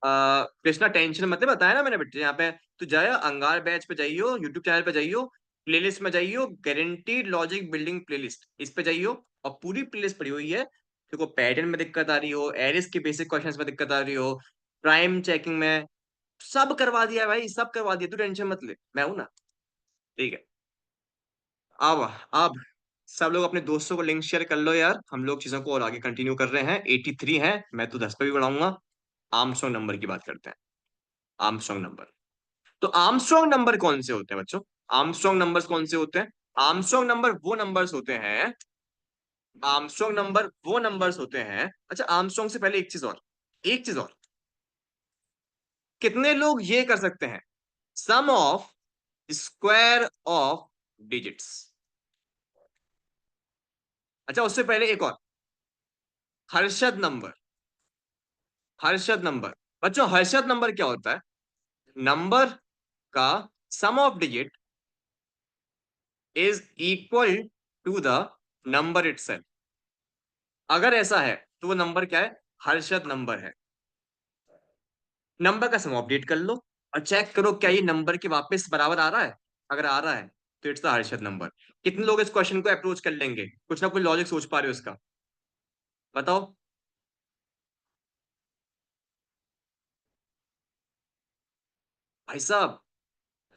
कृष्णा टेंशन मतलब बताया ना मैंने बेटे, यहाँ पे तू जाए अंगार बैच पे जाइयो, यूट्यूब चैनल पे जाइयो, प्लेलिस्ट में जाइयो, गारंटीड लॉजिक बिल्डिंग प्लेलिस्ट, इस पे जाइयो, और पूरी प्लेलिस्ट पड़ी हुई है। देखो पैटर्न में दिक्कत आ रही हो, एरिस के बेसिक क्वेश्चंस में दिक्कत आ रही हो, प्राइम चेकिंग में, सब करवा दिया भाई, सब करवा दिया, तू टेंशन मत ले, मैं हूं ना। ठीक है, अब सब लोग अपने दोस्तों को लिंक शेयर कर लो यार, हम लोग चीजों को और आगे कंटिन्यू कर रहे हैं। 83 है, मैं तो 10 पे भी बढ़ाऊंगा। आर्मस्ट्रांग नंबर की बात करते हैं। आर्मस्ट्रांग नंबर, तो आर्मस्ट्रांग नंबर कौन से होते हैं बच्चों? आर्मस्ट्रांग नंबर्स कौन से होते हैं? आर्मस्ट्रांग नंबर वो नंबर्स होते हैं, आर्मस्ट्रांग नंबर वो नंबर्स होते हैं। अच्छा, आर्मस्ट्रांग से पहले एक चीज और, एक चीज और, कितने लोग ये कर सकते हैं? सम ऑफ स्क्वायर ऑफ डिजिट्स। अच्छा, उससे पहले एक और, हर्षद नंबर। हर्षद नंबर, बच्चों हर्षद नंबर क्या होता है? नंबर का sum of digit is equal to the number itself. अगर ऐसा है तो वो नंबर क्या है? हर्षद नंबर है। नंबर का सम अपडेट कर लो और चेक करो क्या ये नंबर के वापस बराबर आ रहा है। अगर आ रहा है तो इट्स द हर्षद नंबर। कितने लोग इस क्वेश्चन को अप्रोच कर लेंगे, कुछ ना कुछ लॉजिक सोच पा रहे हो इसका? बताओ। भाई साहब,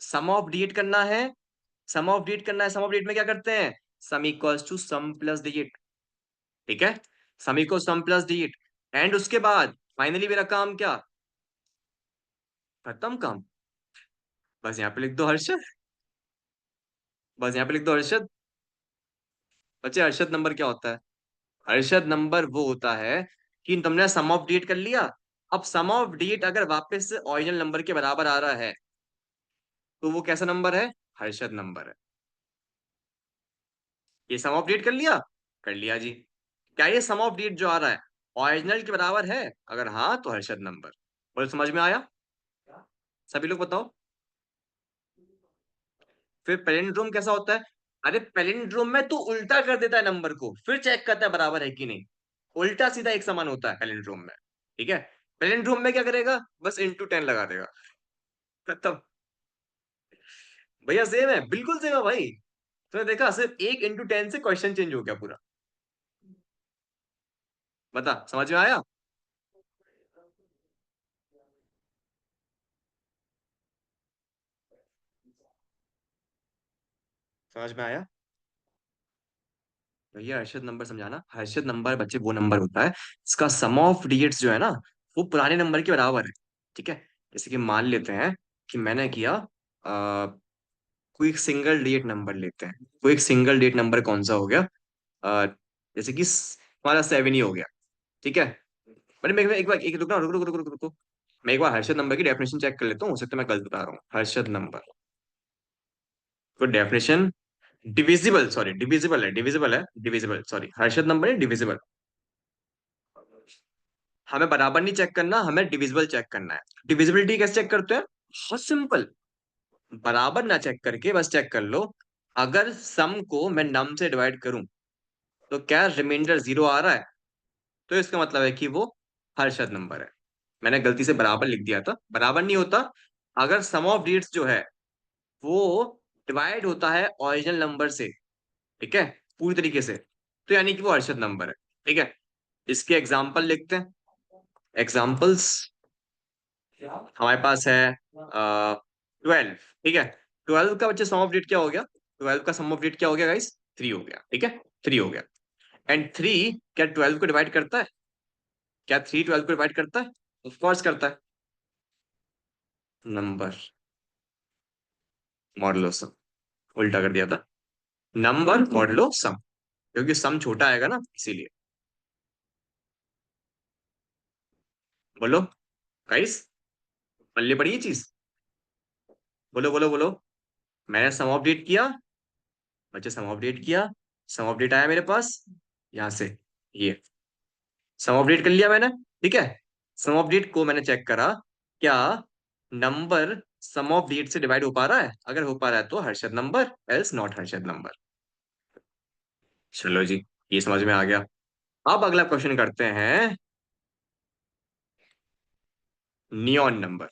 सम ऑफ डिजिट करना है, सम ऑफ डिजिट करना है, सम ऑफ डिजिट में क्या करते हैं? Sum equals to sum plus digit. ठीक है, sum equal sum plus digit, and उसके बाद फाइनली मेरा काम क्या? खत्म काम। बस यहाँ पे लिख दो हर्षद, बस यहाँ पे लिख दो हर्षद। बच्चे हर्षद नंबर क्या होता है? हर्षद नंबर वो होता है कि तुमने सम ऑफ डिजिट कर लिया, अब सम ऑफ डिजिट अगर वापस से ओरिजिनल नंबर के बराबर आ रहा है तो वो कैसा नंबर है? हर्षद नंबर है। ये सम ऑफ डिजिट कर लिया जी। क्या ये सम ऑफ डिजिट जो आ रहा है ओरिजिनल के बराबर है? अगर हाँ तो हर्षद नंबर। बोले समझ में आया? सभी लोग बताओ। फिर पैलिंड्रोम कैसा होता है? अरे पैलिंड्रोम में तू उल्टा कर देता है नंबर को, फिर चेक करता है बराबर है कि नहीं। उल्टा सीधा एक समान होता है पैलिंड्रोम में। ठीक है, पैलिंड्रोम में क्या करेगा? बस इंटू 10 लगा देगा, खत्म। भैया सेम है, बिल्कुल सेम है भाई। तूने देखा, सिर्फ एक इंटू 10 से क्वेश्चन चेंज हो गया पूरा। बता, समझ में आया? समझ में आया? भैया हर्षद नंबर समझाना, हर्षद नंबर बच्चे वो नंबर होता है इसका सम ऑफ डिजिट्स जो है ना, वो पुराने नंबर के बराबर है। ठीक है, जैसे कि मान लेते हैं कि मैंने किया, कोई एक सिंगल डिजिट नंबर लेते हैं, कोई एक सिंगल डिजिट नंबर कौन सा हो गया? अ, जैसे कि हमारा 7 ही हो गया। ठीक है, बट मैं एक बार, एक रुको रुको रुको रुको रुको रुको, मैं एक बार हर्षद नंबर की डेफिनेशन चेक कर लेता हूँ, हो सकता है मैं गलत बता रहा हूँ। हर्षद नंबर को डेफिनेशन, डिविजिबल, सॉरी डिविजिबल है डिविजिबल, सॉरी हर्षद नंबर है डिविजिबल। हमें बराबर नहीं चेक करना, हमें डिविजिबल चेक करना है। डिविजिबिलिटी कैसे चेक करते हैं? बहुत सिंपल, बराबर ना चेक करके बस चेक कर लो, अगर सम को मैं नम से डिवाइड करूं तो क्या रिमाइंडर जीरो आ रहा है, तो इसका मतलब है कि वो हर्षद नंबर है। मैंने गलती से बराबर लिख दिया था, बराबर नहीं होता। अगर सम ऑफ डिजिट्स जो है वो डिवाइड होता है ओरिजिनल नंबर से, ठीक है, पूरी तरीके से, तो यानी कि वो हर्षद नंबर है। ठीक है, इसके एग्जाम्पल लिखते हैं। एग्जाम्पल्स हमारे पास है 12। ठीक है, 12 का बच्चे सम ऑफ डिजिट क्या हो गया? 12 का सम ऑफ डिजिट क्या हो गया गाइस? 3 हो गया। ठीक है, 3 हो गया। एंड 3 क्या 12 को डिवाइड करता है? क्या 3 12 को डिवाइड करता है? ऑफ कोर्स करता है। नंबर मॉडलो सम, उल्टा कर दिया था। नंबर मॉडलो सम, क्योंकि सम छोटा आएगा ना इसीलिए। बोलो गाइस, पल्ले पड़ी ये चीज? बोलो बोलो बोलो। मैंने सम ऑफ डिजिट किया, बच्चे सम ऑफ डिजिट किया, सम ऑफ डिजिट आया मेरे पास यहां से, ये सम ऑफ डिजिट कर लिया मैंने। ठीक है, सम ऑफ डिजिट को मैंने चेक करा, क्या नंबर सम ऑफ डिजिट से डिवाइड हो पा रहा है? अगर हो पा रहा है तो Harshad number, else not Harshad number. चलो जी, ये समझ में आ गया। अब अगला क्वेश्चन करते हैं, नियॉन नंबर।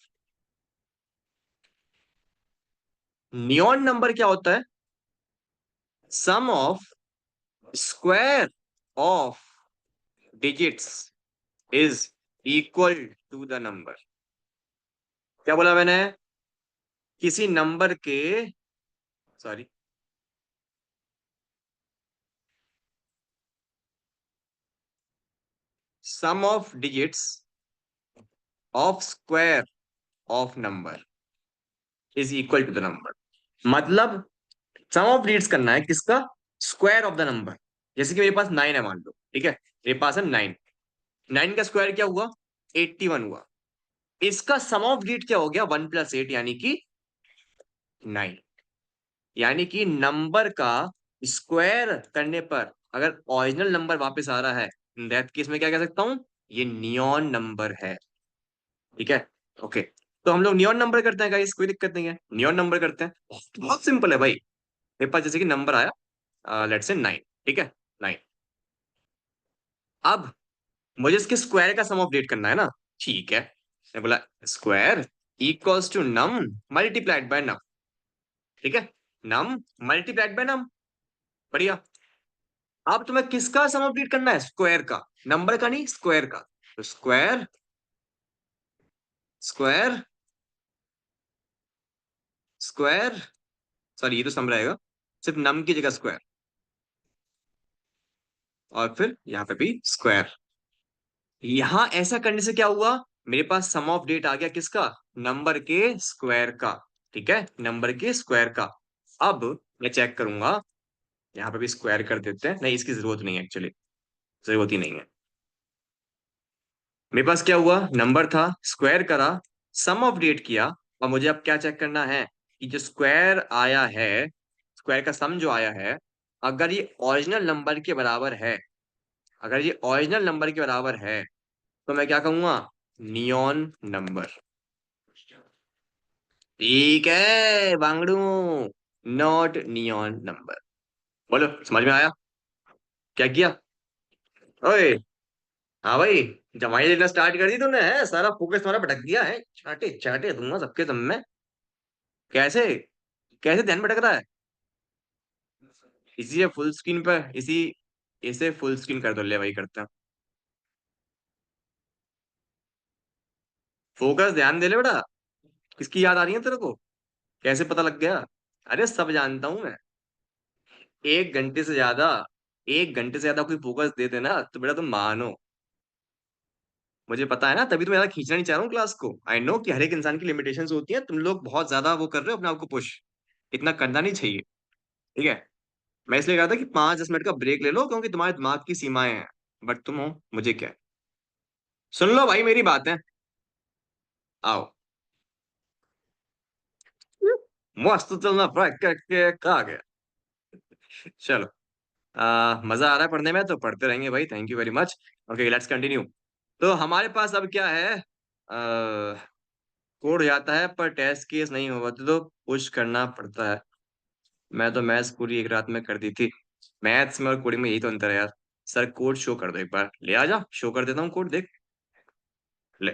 नियॉन नंबर क्या होता है? Sum of square of digits is equal to the number. क्या बोला मैंने? किसी नंबर के, sorry, sum of digits of square of number is equal to the number. मतलब सम ऑफ डिजिट्स करना है किसका? Square of the number. जैसे कि मेरे पास 9 है मान लो। ठीक है, मेरे पास है 9। 9 का स्क्वायर क्या हुआ? 81 हुआ। इसका सम ऑफ डिजिट क्या हो गया? 1 + 8 यानी कि 9। यानी कि नंबर का स्क्वायर करने पर अगर ओरिजिनल नंबर वापस आ रहा है, दैट केस में क्या कह सकता हूं? ये नियॉन नंबर है। ठीक है, ओके। तो हम लोग नियॉन नंबर करते हैं गाइस, कोई दिक्कत नहीं है, नियॉन नंबर करते हैं। बहुत सिंपल है भाई। मेरे पास जैसे कि नंबर आया, लेट्स से 9। ठीक है, 9। अब मुझे इसके स्क्वायर का सम ऑफ डिजिट करना है ना। ठीक है, मैं बोला square equals to num multiplied by num. ठीक है, नम मल्टीप्लाइड बाय नम। बढ़िया। अब तुम्हें किसका सम ऑफ डिजिट करना है? स्क्वायर का, नंबर का नहीं, स्क्वायर का। तो स्क्वायर, स्क्वायर, स्क्वायर, सॉरी ये तो सम रहेगा, सिर्फ नम की जगह स्क्वायर, और फिर यहाँ पे भी स्क्वायर। यहां ऐसा करने से क्या हुआ? मेरे पास सम ऑफ डिजिट आ गया किसका? नंबर के स्क्वायर का। ठीक है, नंबर के स्क्वायर का। अब मैं चेक करूंगा, यहाँ पे भी स्क्वायर कर देते हैं, नहीं इसकी जरूरत नहीं है एक्चुअली, जरूरत ही नहीं है। मेरे पास क्या हुआ? नंबर था, स्क्वायर करा, सम ऑफ डिजिट किया, और मुझे अब क्या चेक करना है कि जो स्क्वायर आया है, स्क्वायर का सम जो आया है, अगर ये ओरिजिनल नंबर के बराबर है, अगर ये ओरिजिनल नंबर के बराबर है, तो मैं क्या कहूंगा? Neon number. ठीक है बांगड़ू, नॉट नियॉन नंबर। बोलो समझ में आया? क्या किया? ओए, हाँ भाई, जमाई लेना स्टार्ट कर दी तूने, है सारा फोकस तुम्हारा भटक गया है, चाटे चाटे दूंगा सबके दम में। कैसे, कैसे ध्यान भटक रहा है? इसी फुल स्क्रीन पर, इसी, इसे फुल स्क्रीन कर दो, ले भाई करते हैं। फोकस, ध्यान दे ले बेटा। किसकी याद आ रही है तेरे को? कैसे पता लग गया? अरे सब जानता हूं मैं। 1 घंटे से ज्यादा, 1 घंटे से ज्यादा कोई फोकस दे देना तो बेटा तुम मानो। मुझे पता है ना, तभी तो मैं ज्यादा खींचना नहीं चाह रहा हूँ क्लास को। आई नो कि हर एक इंसान की लिमिटेशंस होती है, तुम लोग बहुत ज्यादा वो कर रहे हो अपने आप को पुश, इतना करना नहीं चाहिए। ठीक है, मैं इसलिए कहा था कि 5-10 मिनट का ब्रेक ले लो, क्योंकि तुम्हारे दिमाग की सीमाएं हैं। बट तुम हो, मुझे क्या है। सुन लो भाई मेरी बात है, आओ। मस्त चलना कहा गया। चलो, मजा आ रहा है पढ़ने में तो पढ़ते रहेंगे भाई, thank you very much. Okay let's continue. तो हमारे पास अब क्या है? कोड हो जाता है पर टेस्ट केस नहीं होगा तो पुश करना पड़ता है। मैं तो मैथ्स पूरी एक रात में कर दी थी। मैथ्स में और कोडिंग में यही तो अंतर है यार। सर कोड शो कर दो एक बार, ले आ जा, शो कर देता हूँ कोड, देख ले।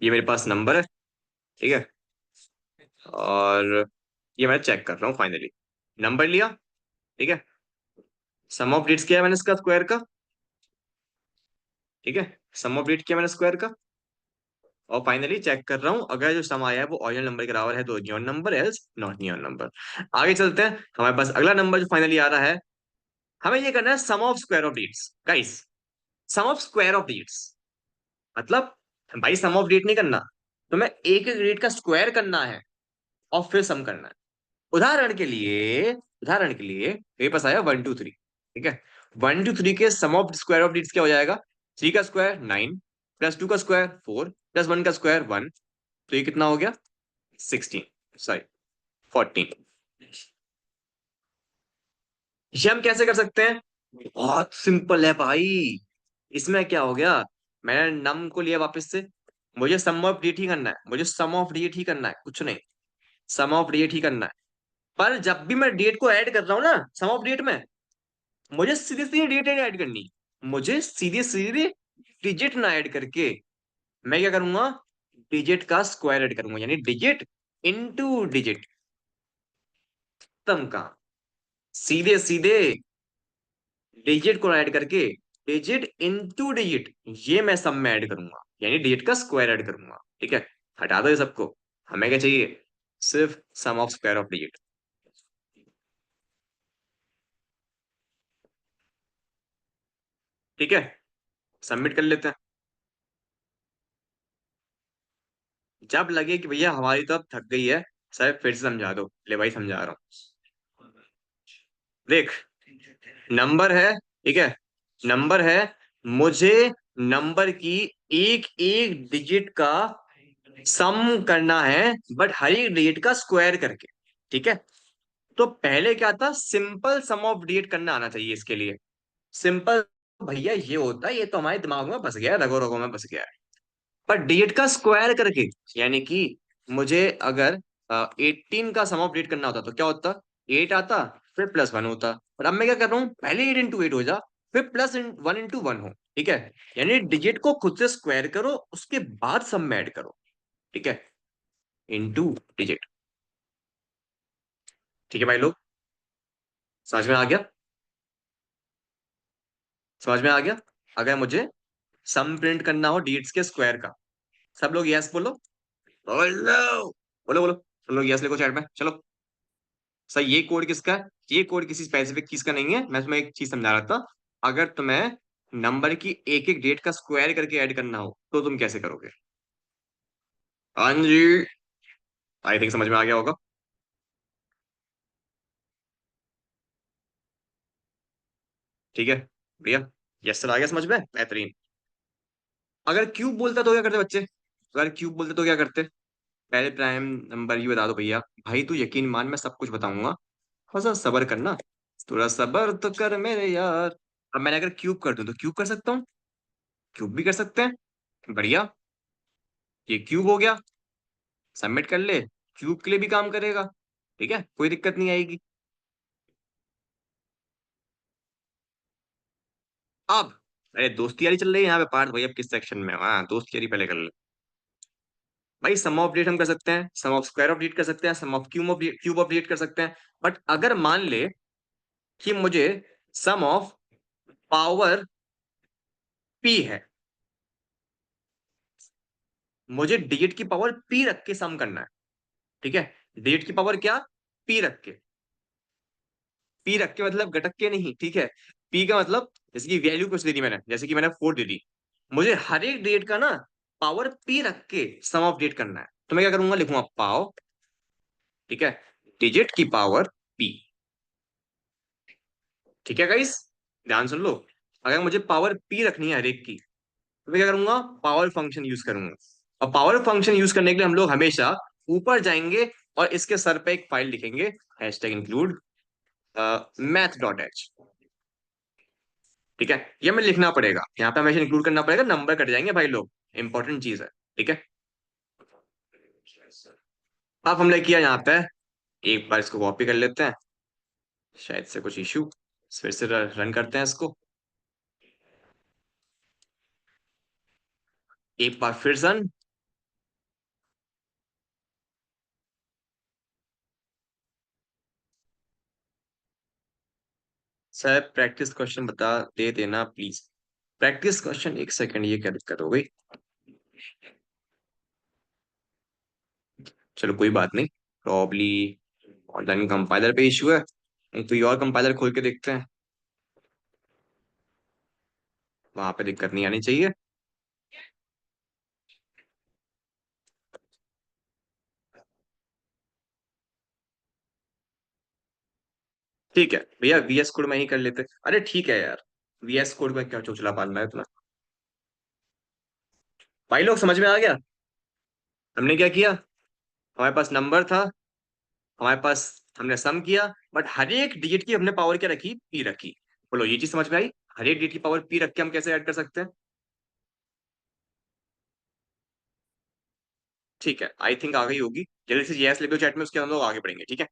ये मेरे पास नंबर है। ठीक है, और ये मैं चेक कर रहा हूँ फाइनली। नंबर लिया। ठीक है, सम ऑफ डिजिट्स किया है मैंने इसका स्क्वायर का। ठीक है, सम ऑफ डेट किया मैंने स्क्वायर का, और फाइनली चेक कर रहा हूँ अगर जो सम आया है वो ऑरिजिनल नंबर के बराबर है तो न्यून नंबर, एल्स नॉट न्यून नंबर। आगे चलते हैं, हमारे पास अगला नंबर जो फाइनली आ रहा है, हमें ये करना है sum of square of digits guys. Sum of square of digits मतलब, भाई सम ऑफ डेट नहीं करना, तो मैं एक एक डेट का स्क्वायर करना है और फिर सम करना है। उदाहरण के लिए मेरे पास आया 1 2 3, ठीक है। 1 2 3 के सम ऑफ स्क्वायर ऑफ डिजिट्स क्या हो जाएगा? 3 का स्क्वायर 9, प्लस 2 का स्क्वायर 4, प्लस 1 का स्क्वायर 1, तो ये कितना हो गया? 16, सॉरी 14। ये हम कैसे कर सकते हैं? बहुत सिंपल है भाई। इसमें क्या हो गया, मैंने नम को लिया वापस से, मुझे सम ऑफ डिजिट ही करना है, मुझे सम ऑफ डिजिट ही करना है, कुछ नहीं, सम ऑफ डिजिट ही करना है। पर जब भी मैं डेट को ऐड कर रहा हूं ना सम ऑफ डेट में, मुझे सीधे सीधे डेट ऐड करनी है। मुझे सीधे सीधे डिजिट ना ऐड करके मैं क्या करूंगा, डिजिट का स्क्वायर ऐड करूंगा, यानी डिजिट इनटू डिजिट। तम का सीधे सीधे डिजिट को ऐड करके डिजिट इनटू डिजिट, ये मैं सब में ऐड करूंगा, यानी डिजिट का स्क्वायर ऐड करूंगा, ठीक है। हटा दो ये सबको, हमें क्या चाहिए? सिर्फ सम ऑफ स्क्वायर ऑफ डिजिट। ठीक है, सबमिट कर लेते हैं। जब लगे कि भैया हमारी तो अब थक गई है, सर फिर से समझा दो, ले भाई समझा रहा हूँ। देख, नंबर है, ठीक है, नंबर है, मुझे नंबर की एक एक डिजिट का सम करना है, बट हर एक डिजिट का स्क्वायर करके, ठीक है। तो पहले क्या था, सिंपल सम ऑफ डिजिट करना आना चाहिए इसके लिए। सिंपल भैया ये होता है, ये तो हमारे दिमाग में बस गया है, रगो रगो में बस गया है। पर डिजिट का स्क्वायर करके, यानी कि मुझे अगर 18 का सम ऑफ डिजिट करना होता तो क्या होता? 8 आता, फिर प्लस 1 होता। और अब मैं क्या कर रहा हूँ, पहले 8 इंटू 8 हो जा, फिर प्लस 1 इंटू 1 हो, ठीक है। यानी डिजिट को खुद से स्क्वायर करो, उसके बाद सम में ऐड करो, ठीक है, इंटू डिजिट। ठीक है भाई लोग, समझ में आ गया? समझ में आ गया? अगर मुझे सम प्रिंट करना हो डिजिट्स के स्क्वायर का, सब लोग यस बोलो, बोलो, बोलो बोलो, सब लोग यस लिखो चैट में, चलो। सर ये कोड किसका है? ये कोड किसी स्पेसिफिक चीज का नहीं है, मैं तुम्हें एक चीज समझा रहा था। अगर तुम्हें नंबर की एक एक डेट का स्क्वायर करके ऐड करना हो तो तुम कैसे करोगे? हाँ जी, आई थिंक समझ में आ गया होगा। ठीक है भैया, यस सर आ गया समझ में, बेहतरीन। अगर क्यूब बोलता तो क्या करते बच्चे? अगर क्यूब बोलते तो क्या करते? पहले प्राइम नंबर ये बता दो भैया। भाई तू यकीन मान, मैं सब कुछ बताऊंगा, थोड़ा सा सबर करना, थोड़ा सबर तो कर मेरे यार। अब मैंने अगर क्यूब कर दूं तो क्यूब कर सकता हूँ, क्यूब भी कर सकते हैं, बढ़िया। ये क्यूब हो गया, सबमिट कर ले, क्यूब के लिए भी काम करेगा, ठीक है, कोई दिक्कत नहीं आएगी। अब अरे दोस्ती यारी चल रही है यहाँ पे पार्थ भाई, अब किस सेक्शन में? हाँ दोस्ती यारी पहले कर ले। भाई सम ऑफ डिजिट हम कर सकते हैं, सम ऑफ स्क्वायर ऑफ डिजिट कर सकते हैं, सम ऑफ क्यूब ऑफ डिजिट कर सकते हैं। बट अगर मान ले कि मुझे सम ऑफ पावर पी है, मुझे डिजिट की पावर पी रख के सम करना है, ठीक है। डिजिट की पावर क्या? पी रख के, पी रख के मतलब घटक के नहीं, ठीक है। पी का मतलब जैसे कि वैल्यू कुछ दे दी मैंने, जैसे कि मैंने 4 दे दी, मुझे हर एक डेट का ना पावर पी रख के सम ऑफ डेट करना है, तो मैं क्या करूंगा, लिखूंगा पाव, ठीक है, डिजिट की पावर पी। ठीक है गाइस, ध्यान सुन लो। अगर मुझे पावर पी रखनी है हर एक की, तो मैं क्या करूंगा, पावर फंक्शन यूज करूंगा। और पावर फंक्शन यूज करने के लिए हम लोग हमेशा ऊपर जाएंगे और इसके सर पे एक फाइल लिखेंगे, हैश टैग इंक्लूड मैथ.h, ठीक है। ये हमें लिखना पड़ेगा, यहाँ पे हमेशा इंक्लूड करना पड़ेगा, नंबर कट जाएंगे भाई लोग, इंपॉर्टेंट चीज है, ठीक है। अब हमने किया यहाँ पे, एक बार इसको कॉपी कर लेते हैं, शायद से कुछ इशू, फिर से रन करते हैं इसको, एक बार फिर रन। सर प्रैक्टिस क्वेश्चन बता दे देना प्लीज। प्रैक्टिस क्वेश्चन, एक सेकंड, ये क्या दिक्कत हो गई? चलो कोई बात नहीं, प्रॉब्ली ऑनलाइन कंपाइलर पे इशू है। एक तो ये और कंपाइलर खोल के देखते हैं, वहां पे दिक्कत नहीं आनी चाहिए। ठीक है भैया, वीएस कोड में ही कर लेते। अरे ठीक है यार, वीएस कोड में क्या चोचला पालना है तुम्हें? भाई लोग समझ में आ गया हमने क्या किया? हमारे पास नंबर था, हमारे पास, हमने सम किया, बट हर एक डिजिट की हमने पावर क्या रखी? पी रखी। बोलो ये चीज समझ में आई? हर एक डिजिट की पावर पी रख के हम कैसे ऐड कर सकते हैं? ठीक है, आई थिंक आ गई होगी। जल्दी से यस लिखो चैट में, उसके हम लोग आगे बढ़ेंगे, ठीक है?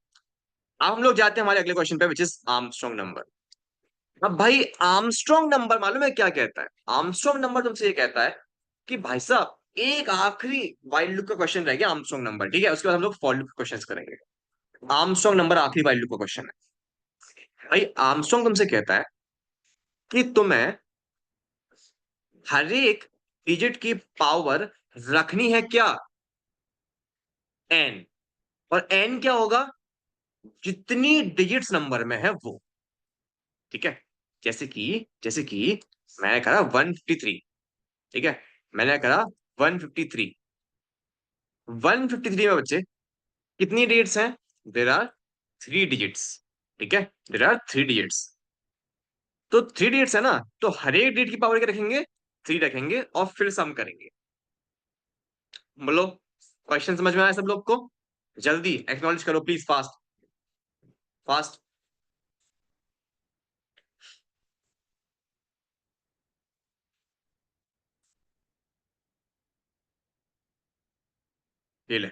अब हम लोग जाते हैं हमारे अगले क्वेश्चन पे, विच इज आर्मस्ट्रांग नंबर। अब भाई आर्मस्ट्रांग नंबर मालूम है क्या कहता है? आर्मस्ट्रांग नंबर तुमसे ये कहता है कि भाई साहब, एक आखिरी वाइल लूप का क्वेश्चन रह गया आर्मस्ट्रांग नंबर, ठीक है? उसके बाद हम लोग फॉर लूप के क्वेश्चन करेंगे। आर्मस्ट्रांग नंबर आखिरी वाइल लूप का क्वेश्चन है। भाई आर्मस्ट्रांग तुमसे कहता है कि तुम्हें हर एक डिजिट की पावर रखनी है क्या? एन। और एन क्या होगा? जितनी डिजिट्स नंबर में है वो, ठीक है? जैसे कि मैंने करा 153, ठीक है? मैंने करा 153। 153 में बच्चे कितनी डिजिट्स हैं? देर आर थ्री डिजिट्स, ठीक है? There are three digits. तो थ्री डिजिट्स है ना, तो हर एक डिजिट की पावर क्या रखेंगे? थ्री रखेंगे और फिर सम करेंगे। बोलो, क्वेश्चन समझ में आया सब लोग को? जल्दी एक्नॉलेज करो प्लीज, फास्ट फास्ट। ये ले,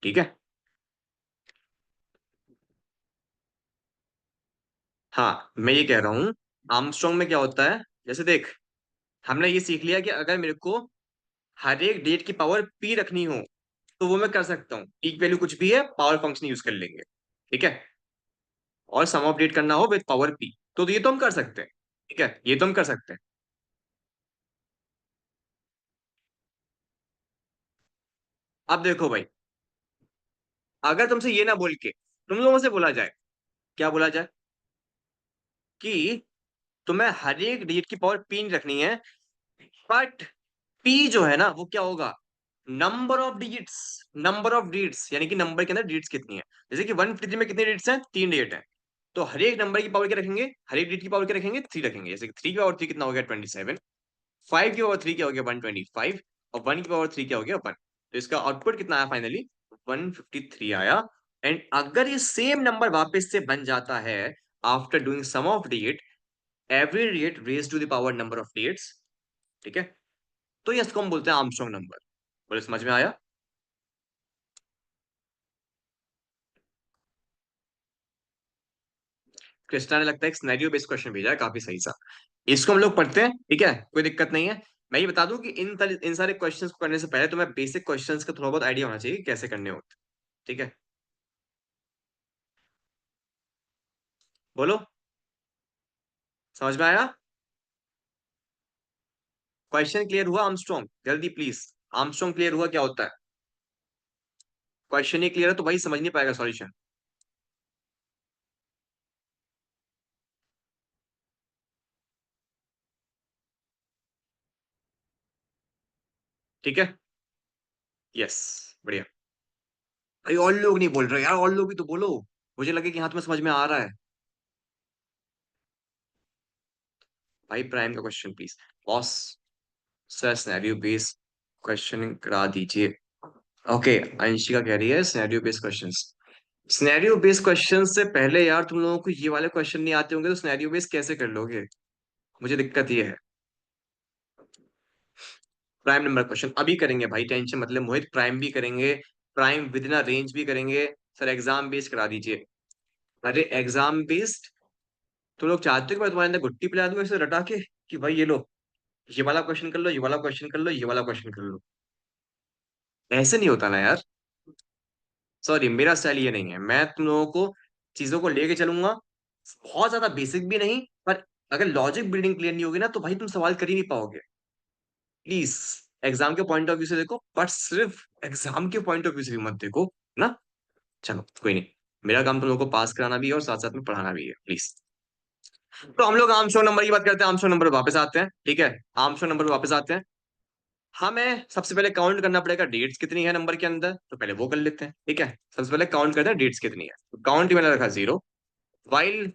ठीक है? हाँ मैं ये कह रहा हूँ, आर्मस्ट्रांग में क्या होता है, जैसे देख, हमने ये सीख लिया कि अगर मेरे को हर एक डेट की पावर पी रखनी हो तो वो मैं कर सकता हूँ। पी की वैल्यू कुछ भी है, पावर फंक्शन यूज कर लेंगे, ठीक है? और सम ऑफ डेट करना हो विद पावर पी, तो ये तो हम कर सकते हैं, ठीक है? ये तो हम कर सकते हैं। अब देखो भाई, अगर तुमसे ये ना बोल के तुम लोगों से बोला जाए, क्या बोला जाए? कि तुम्हें हर एक डिजिट की पावर पी नहीं रखनी है, बट पी जो है ना वो क्या होगा? Number of digits. Number of digits यानी कि नंबर के अंदर डिजिट्स कितनी है। जैसे कि 153 में कितने डिजिट्स हैं? तीन डिजिट है। तो हर एक नंबर की पावर क्या रखेंगे? हर एक डिजिट की पावर क्या रखेंगे? थ्री रखेंगे। जैसे कि थ्री की पावर थ्री कितना हो गया? 27। फाइव की पावर थ्री क्या हो गया? 125। और वन की पावर थ्री क्या हो गया? वन। तो इसका आउटपुट कितना आया फाइनली? 153 आया। एंड अगर ये सेम नंबर वापस से बन जाता है after doing sum of digit, every digit raise to the power number of digits, ठीक है? तो ये इसको हम बोलते हैं आर्मस्ट्रांग नंबर। बोले समझ में आया? कृष्णा ने लगता है एक सिनेरियो बेस्ड क्वेश्चन भेजा है, काफी सही सा। इसको हम लोग पढ़ते हैं, ठीक है? कोई दिक्कत नहीं है। मैं ये बता दूं कि इन सारे क्वेश्चंस को करने से पहले तुम्हें बेसिक क्वेश्चंस का थोड़ा बहुत आइडिया होना चाहिए कि कैसे करने होते हैं, ठीक है? बोलो, समझ में आया? क्वेश्चन क्लियर हुआ आर्मस्ट्रॉन्ग? जल्दी प्लीज। आर्मस्ट्रॉन्ग क्लियर हुआ क्या होता है? क्वेश्चन ही क्लियर है तो भाई समझ नहीं पाएगा सॉल्यूशन, ठीक है? यस, बढ़िया। भाई और लोग नहीं बोल रहे यार, और लोग भी तो बोलो। मुझे लगे कि हाँ तुम्हें समझ में आ रहा है। भाई प्राइम का question please. Boss sir, scenario based question करा दीजिए। ओके, अंशिका कह रही है scenario based questions. Scenario based question से पहले यार तुम लोगों को ये वाले क्वेश्चन नहीं आते होंगे तो सिनेरियो बेस्ड कैसे कर लोगे? मुझे दिक्कत ये है। प्राइम नंबर क्वेश्चन अभी करेंगे भाई, टेंशन मतलब मोहित, प्राइम भी करेंगे। Prime with in a range भी करेंगे। सर एग्जाम बेस्ड करा दीजिए। अरे एग्जाम बेस्ड, तो लोग चाहते हो कि मैं तुम्हारे अंदर गुट्टी पिला दूं ऐसे रटा के, कि भाई ये लो, ये वाला क्वेश्चन कर लो, ये वाला क्वेश्चन कर लो, ये वाला क्वेश्चन कर लो। ऐसे नहीं होता ना यार। सॉरी, मेरा स्टाइल ये नहीं है। मैं तुम लोगों को चीजों को लेके चलूंगा, बहुत ज्यादा बेसिक भी नहीं, पर अगर लॉजिक बिल्डिंग क्लियर नहीं होगी ना तो भाई तुम सवाल कर ही नहीं पाओगे। प्लीज एग्जाम के पॉइंट ऑफ व्यू से देखो, बट सिर्फ एग्जाम के पॉइंट ऑफ व्यू से भी मत देखो ना। चलो कोई नहीं, मेरा काम तुम लोगों को पास कराना भी है और साथ साथ में पढ़ाना भी है, प्लीज। तो हम लोग आर्मस्ट्रांग नंबर की बात करते हैं, आर्मस्ट्रांग नंबर पे वापस आते हैं, ठीक है। आर्मस्ट्रांग नंबर पे वापस आते हैं। हमें सबसे पहले काउंट करना पड़ेगा डेट्स कितनी है नंबर के अंदर, तो पहले वो कर लेते हैं, ठीक है। सबसे पहले काउंट करते हैं डेट्स कितनी है, काउंट मैंने रखा 0, while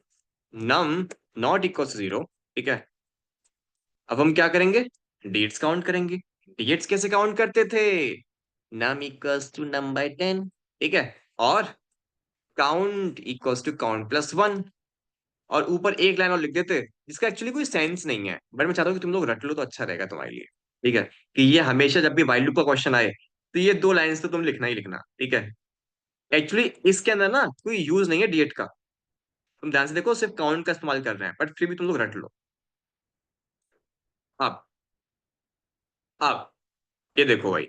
num not equal to 0, ठीक है। अब हम क्या करेंगे, डेट्स काउंट करेंगे। डेट्स कैसे काउंट करते थे, num equals to num by 10, ठीक है। और count equals to count plus 1, और ऊपर एक लाइन और लिख देते जिसका एक्चुअली कोई सेंस नहीं है, बट मैं चाहता हूँ कि तुम लोग रट लो तो अच्छा रहेगा तुम्हारे लिए, ठीक है। कि ये हमेशा जब भी while लूप का क्वेश्चन आए तो ये दो लाइंस तो तुम लिखना ही लिखना, ठीक है। एक्चुअली इसके अंदर ना कोई यूज नहीं है डिएट का, तुम ध्यान से देखो, सिर्फ काउंट का इस्तेमाल कर रहे हैं, बट फिर भी तुम लोग रट लो। अब अब ये देखो भाई,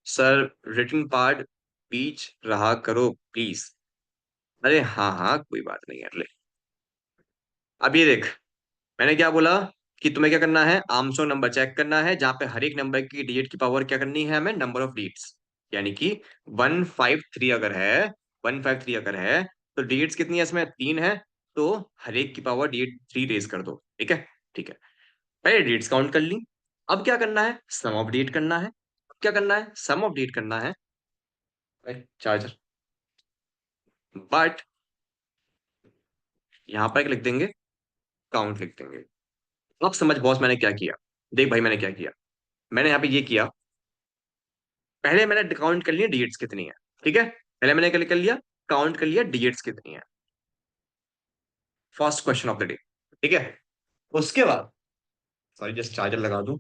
सर रिटन पार्ट बीच रहा करो प्लीज। अरे हाँ हाँ कोई बात नहीं है, ले। अब ये देख, मैंने क्या बोला कि तुम्हें क्या करना है, आर्मस्ट्रांग नंबर चेक करना है जहां पे हर एक नंबर की डिजिट की पावर क्या करनी है हमें, नंबर ऑफ डिजिट्स। यानी कि 153 अगर है, 153 अगर है तो डिजिट्स कितनी है इसमें, 3 है। तो हर एक की पावर डिजिट 3 रेज कर दो, ठीक है। ठीक है, पहले डिजिट्स काउंट कर ली। अब क्या करना है, सम ऑफ डिजिट करना है। अब क्या करना है, सम ऑफ डिजिट करना है। चार्जर, बट यहाँ पर एक लिख देंगे, काउंट लिख देंगे। अब समझ बॉस मैंने क्या किया, देख भाई मैंने क्या किया। मैंने यहाँ पे ये किया, पहले मैंने काउंट कर लिया डिजिट्स कितनी है, ठीक है। पहले मैंने क्या कर लिया, काउंट कर लिया डिजिट्स कितनी है, first question of the day, ठीक है। उसके बाद, सॉरी जस्ट चार्जर लगा दूं,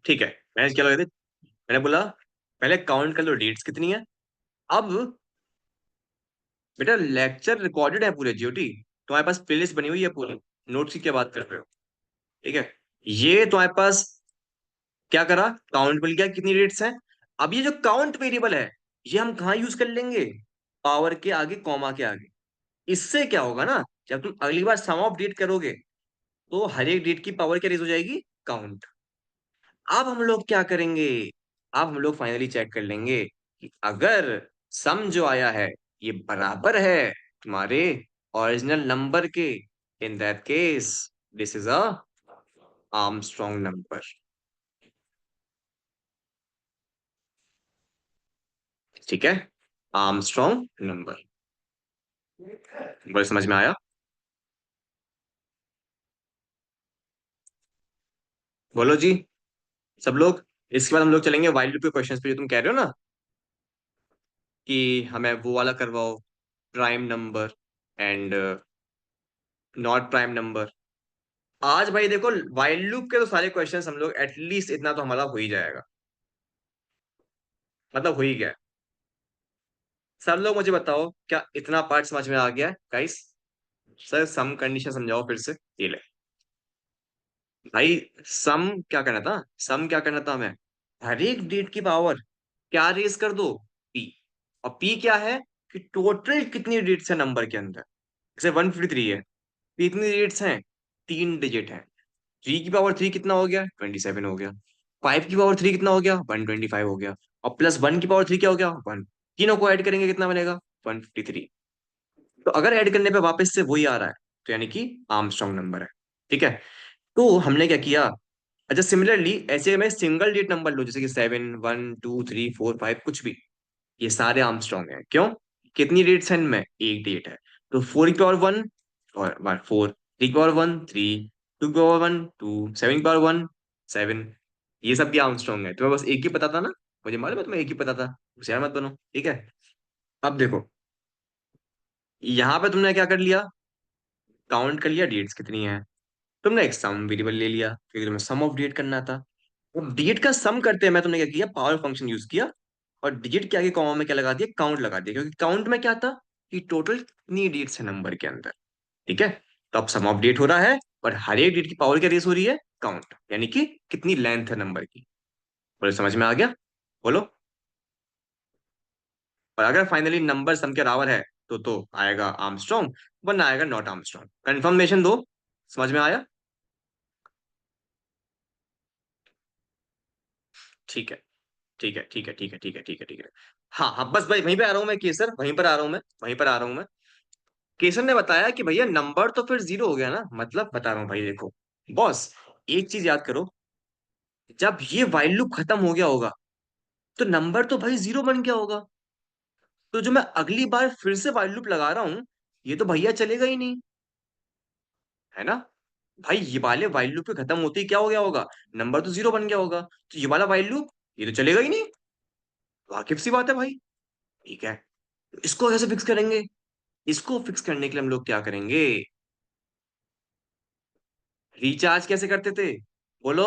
ठीक है। मैंने क्या लगा थे, मैंने बोला पहले काउंट कर लो डिजिट्स कितनी है। अब बेटा लेक्चर रिकॉर्डेड है पूरे जीओटी, तुम्हारे पास प्लेलिस्ट बनी हुई है पूरी, नोट्स की क्या बात कर रहे हो, ठीक है। ये तुम्हारे पास क्या करा, काउंट मिल गया कितनी डिजिट्स हैं। अब ये जो काउंट वेरिएबल है ये हम कहाँ यूज कर लेंगे, पावर के आगे, कॉमा के आगे। इससे क्या होगा ना, जब तुम अगली बार सम ऑफ डेट करोगे तो हर एक डेट की पावर क्या रेज हो जाएगी, काउंट। अब हम लोग क्या करेंगे, अब हम लोग फाइनली चेक कर लेंगे कि अगर सम जो आया है ये बराबर है तुम्हारे ओरिजिनल नंबर के, in that case this is a Armstrong number, ठीक है। आर्मस्ट्रॉन्ग नंबर, बड़े समझ में आया। बोलो जी सब लोग। इसके बाद हम लोग चलेंगे वाइल्ड लूप के क्वेश्चंस पे, जो तुम कह रहे हो ना कि हमें वो वाला करवाओ, prime number and not prime number. आज भाई देखो, वाइल्ड लूप के तो सारे क्वेश्चंस हम लोग एटलीस्ट इतना तो हमारा हो ही जाएगा, मतलब हो ही गया है। सब लोग मुझे बताओ क्या इतना पार्ट समझ में आ गया है गाइस। सर सम कंडीशन समझाओ फिर से, ये ले भाई। सम क्या करना था, सम क्या करना था हमें, हर एक डेट की पावर क्या रेज कर दो, पी। और पी क्या है कि टोटल कितनी डिजिट्स है नंबर के अंदर, जैसे 153 है, कितनी डिजिट्स हैं, 3 डिजिट है। 3 की पावर 3 कितना हो गया, 27 हो गया। 5 की पावर 3 कितना हो गया, 125 हो गया। और प्लस 1 की पावर 3 क्या हो गया, 1। तीनों को ऐड करेंगे कितना बनेगा, 153। तो अगर ऐड करने पे वापस से वही आ रहा है तो यानी कि आर्मस्ट्रॉन्ग नंबर है, ठीक है। तो हमने क्या किया, अच्छा सिमिलरली ऐसे मैं सिंगल डिजिट नंबर लो, जैसे कि 7, 1, 2, 3, 4, 5 कुछ भी, ये सारे आर्मस्ट्रॉन्ग हैं, क्यों, कितनी डिजिट्स हैं इनमें, एक डिजिट है। तो 4 की पावर 1 और 4, 3 की पावर 1 3, 2 की पावर 1 2, 7 की पावर 1 7, ये सब भी आर्मस्ट्रॉन्ग है। तुम्हें बस एक ही पता था ना, मुझे मालूम है तुम्हें एक ही पता था, होशियार मत बनो, ठीक है। अब देखो, यहाँ पे तुमने क्या कर लिया, काउंट कर लिया डिजिट्स कितनी है। तुमने एक सम वेरिएबल ले लिया क्योंकि तुम्हें सम ऑफ डिजिट करना था। अब डिजिट का सम करते हैं मैं तुमने क्या किया, पावर फंक्शन यूज किया, और डिजिट के आगे कॉमा में क्या लगा दिया, काउंट लगा दिया, क्योंकि काउंट में क्या था कि टोटल कितनी डिजिट्स है नंबर के अंदर, ठीक है। तो अब सम ऑफ डिजिट हो रहा है और हर एक डिजिट की पावर क्या रेस हो रही है, काउंट, यानी कि कितनी लेंथ है नंबर की। बोले समझ में आ गया, बोलो। और अगर फाइनली नंबर सम के बराबर है तो आएगा आर्मस्ट्रॉन्ग, वरना आएगा नॉट आर्मस्ट्रॉन्ग। कंफर्मेशन दो, समझ में आया? ठीक है, ठीक है, ठीक है, ठीक है, ठीक है, ठीक है, ठीक है। हाँ हाँ, बस भाई वहीं पे आ रहा हूँ मैं केसर, वहीं पर आ रहा हूँ मैं, वहीं पर आ रहा हूँ मैं। केसर ने बताया कि भैया नंबर तो फिर जीरो हो गया ना, मतलब बता रहा हूँ भाई, देखो बॉस, एक चीज याद करो, जब ये वाइल लूप खत्म हो गया होगा तो नंबर तो भाई जीरो बन गया होगा। तो जो मैं अगली बार फिर से वाइल लूप लगा रहा हूँ, ये तो भैया चलेगा ही नहीं, है ना? भाई ये वाले वाइल लूप के खत्म होते ही क्या हो गया होगा, नंबर तो जीरो बन गया होगा, तो ये वाला वाइल लूप ये तो चलेगा ही नहीं। वाकिफ सी बात है भाई। ठीक है, तो इसको कैसे फिक्स करेंगे? इसको फिक्स करने के लिए हम लोग क्या करेंगे? रिचार्ज कैसे करते थे, बोलो?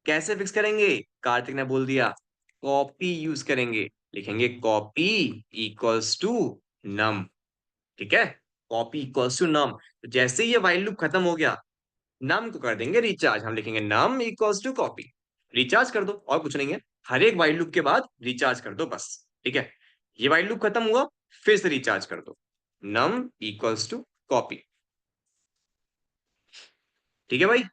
कैसे फिक्स करेंगे? कार्तिक ने बोल दिया, कॉपी यूज करेंगे। लिखेंगे कॉपी इक्वल्स टू नम। ठीक है, कॉपी इक्वल्स टू नम। जैसे ही ये वाइल लूप खत्म हो गया, नम को कर देंगे रिचार्ज, हम लिखेंगे नम इक्वल्स टू कॉपी। रिचार्ज कर दो, और कुछ नहीं है। हर एक वाइल लूप के बाद रिचार्ज कर दो बस। ठीक है, ये वाइल लूप खत्म हुआ, फिर से रिचार्ज कर दो, नम इक्वल्स टू कॉपी। ठीक है भाई,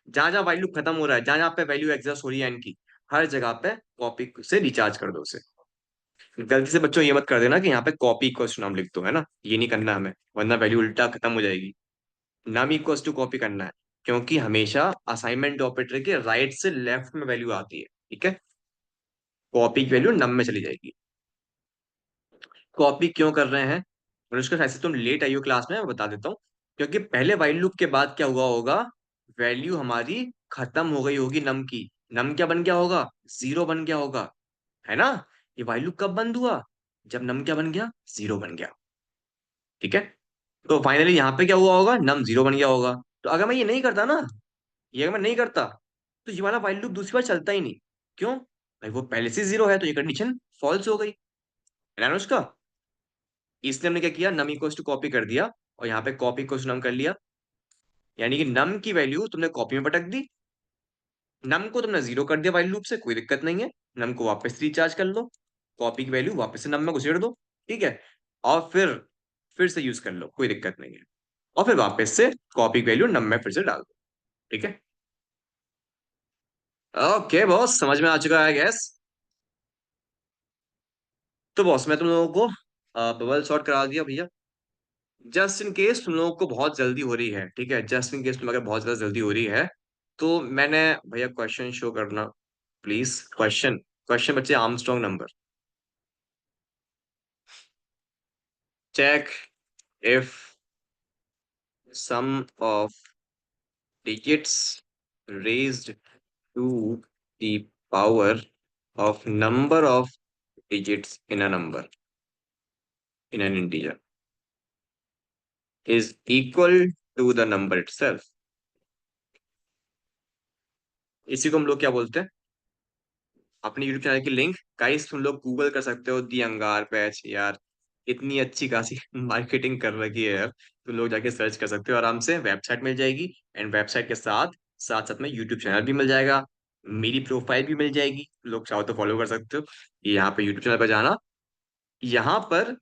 जहां जहां वाइल लूप खत्म हो रहा है, जहां जहां पे वैल्यू एग्जिस्ट हो रही है इनकी, हर जगह पे कॉपी से रिचार्ज कर दो उसे। गलती से बच्चों ये मत कर देना कि यहाँ पे कॉपी इक्वल्स टू नाम लिख दो, है ना, ये नहीं करना हमें, वरना वैल्यू उल्टा खत्म हो जाएगी। नाम इक्वल्स टू कॉपी करना है, क्योंकि हमेशा असाइनमेंट ऑपरेटर के राइट से लेफ्ट में वैल्यू आती है। ठीक है, कॉपी की वैल्यू नम में चली जाएगी। कॉपी क्यों कर रहे हैं? अनुष्का, ऐसे तुम लेट आई हो क्लास में, मैं बता देता हूँ। क्योंकि पहले वाइल लूप के बाद क्या हुआ होगा, वैल्यू हमारी खत्म हो गई होगी नम की। नम क्या बन गया होगा, जीरो बन गया होगा, है ना? ये वाइल लूप कब बंद हुआ, जब नम क्या बन गया, जीरो बन गया। ठीक है, तो फाइनली यहाँ पे क्या हुआ होगा, नम जीरो बन गया होगा। तो अगर मैं ये नहीं करता ना, ये अगर मैं नहीं करता, तो ये वाला वाइल लूप दूसरी बार चलता ही नहीं। क्यों? भाई वो पहले से जीरो है, तो ये कंडीशन फॉल्स हो गई, है ना उसका। इसलिए हमने क्या किया, नम इक्वल्स टू कॉपी कर दिया, और यहाँ पे कॉपी इक्वल्स टू नम कर लिया। यानी कि नम की वैल्यू तुमने कॉपी में पटक दी, नम को तुमने जीरो कर दिया वाइल लूप से, कोई दिक्कत नहीं है। नम को वापस रिचार्ज कर लो, कॉपी की वैल्यू वापस से नम में घुसेड़ दो। ठीक है, और फिर से यूज कर लो, कोई दिक्कत नहीं है। और फिर वापस से कॉपी की वैल्यू नम में फिर से डाल दो। ठीक है, ओके बॉस, समझ में आ चुका है गैस। तो बॉस मैं तुम लोगों को बबल शॉट करा दिया भैया। जस्ट इन केस तुम लोगों को बहुत जल्दी हो रही है, ठीक है, जस्ट इन केस तुम अगर बहुत ज्यादा जल्दी हो रही है, तो मैंने, भैया क्वेश्चन शो करना प्लीज। क्वेश्चन, क्वेश्चन बच्चे, Armstrong number. Check if sum of digits raised to the power of number of digits in a number, in an integer, is equal to the number itself। इसी को हम लोग क्या बोलते हैं, अपने यूट्यूब चैनल की लिंक गाइस तुम लोग गूगल कर सकते हो, दी अंगार बैच यार, इतनी अच्छी खासी मार्केटिंग कर रखी है यार। तुम लोग जाके सर्च कर सकते हो आराम से, वेबसाइट मिल जाएगी, एंड वेबसाइट के साथ साथ साथ में यूट्यूब चैनल भी मिल जाएगा, मेरी प्रोफाइल भी मिल जाएगी, तुम लोग चाहो तो फॉलो कर सकते हो। यहाँ पे यूट्यूब चैनल पर जाना, यहाँ पर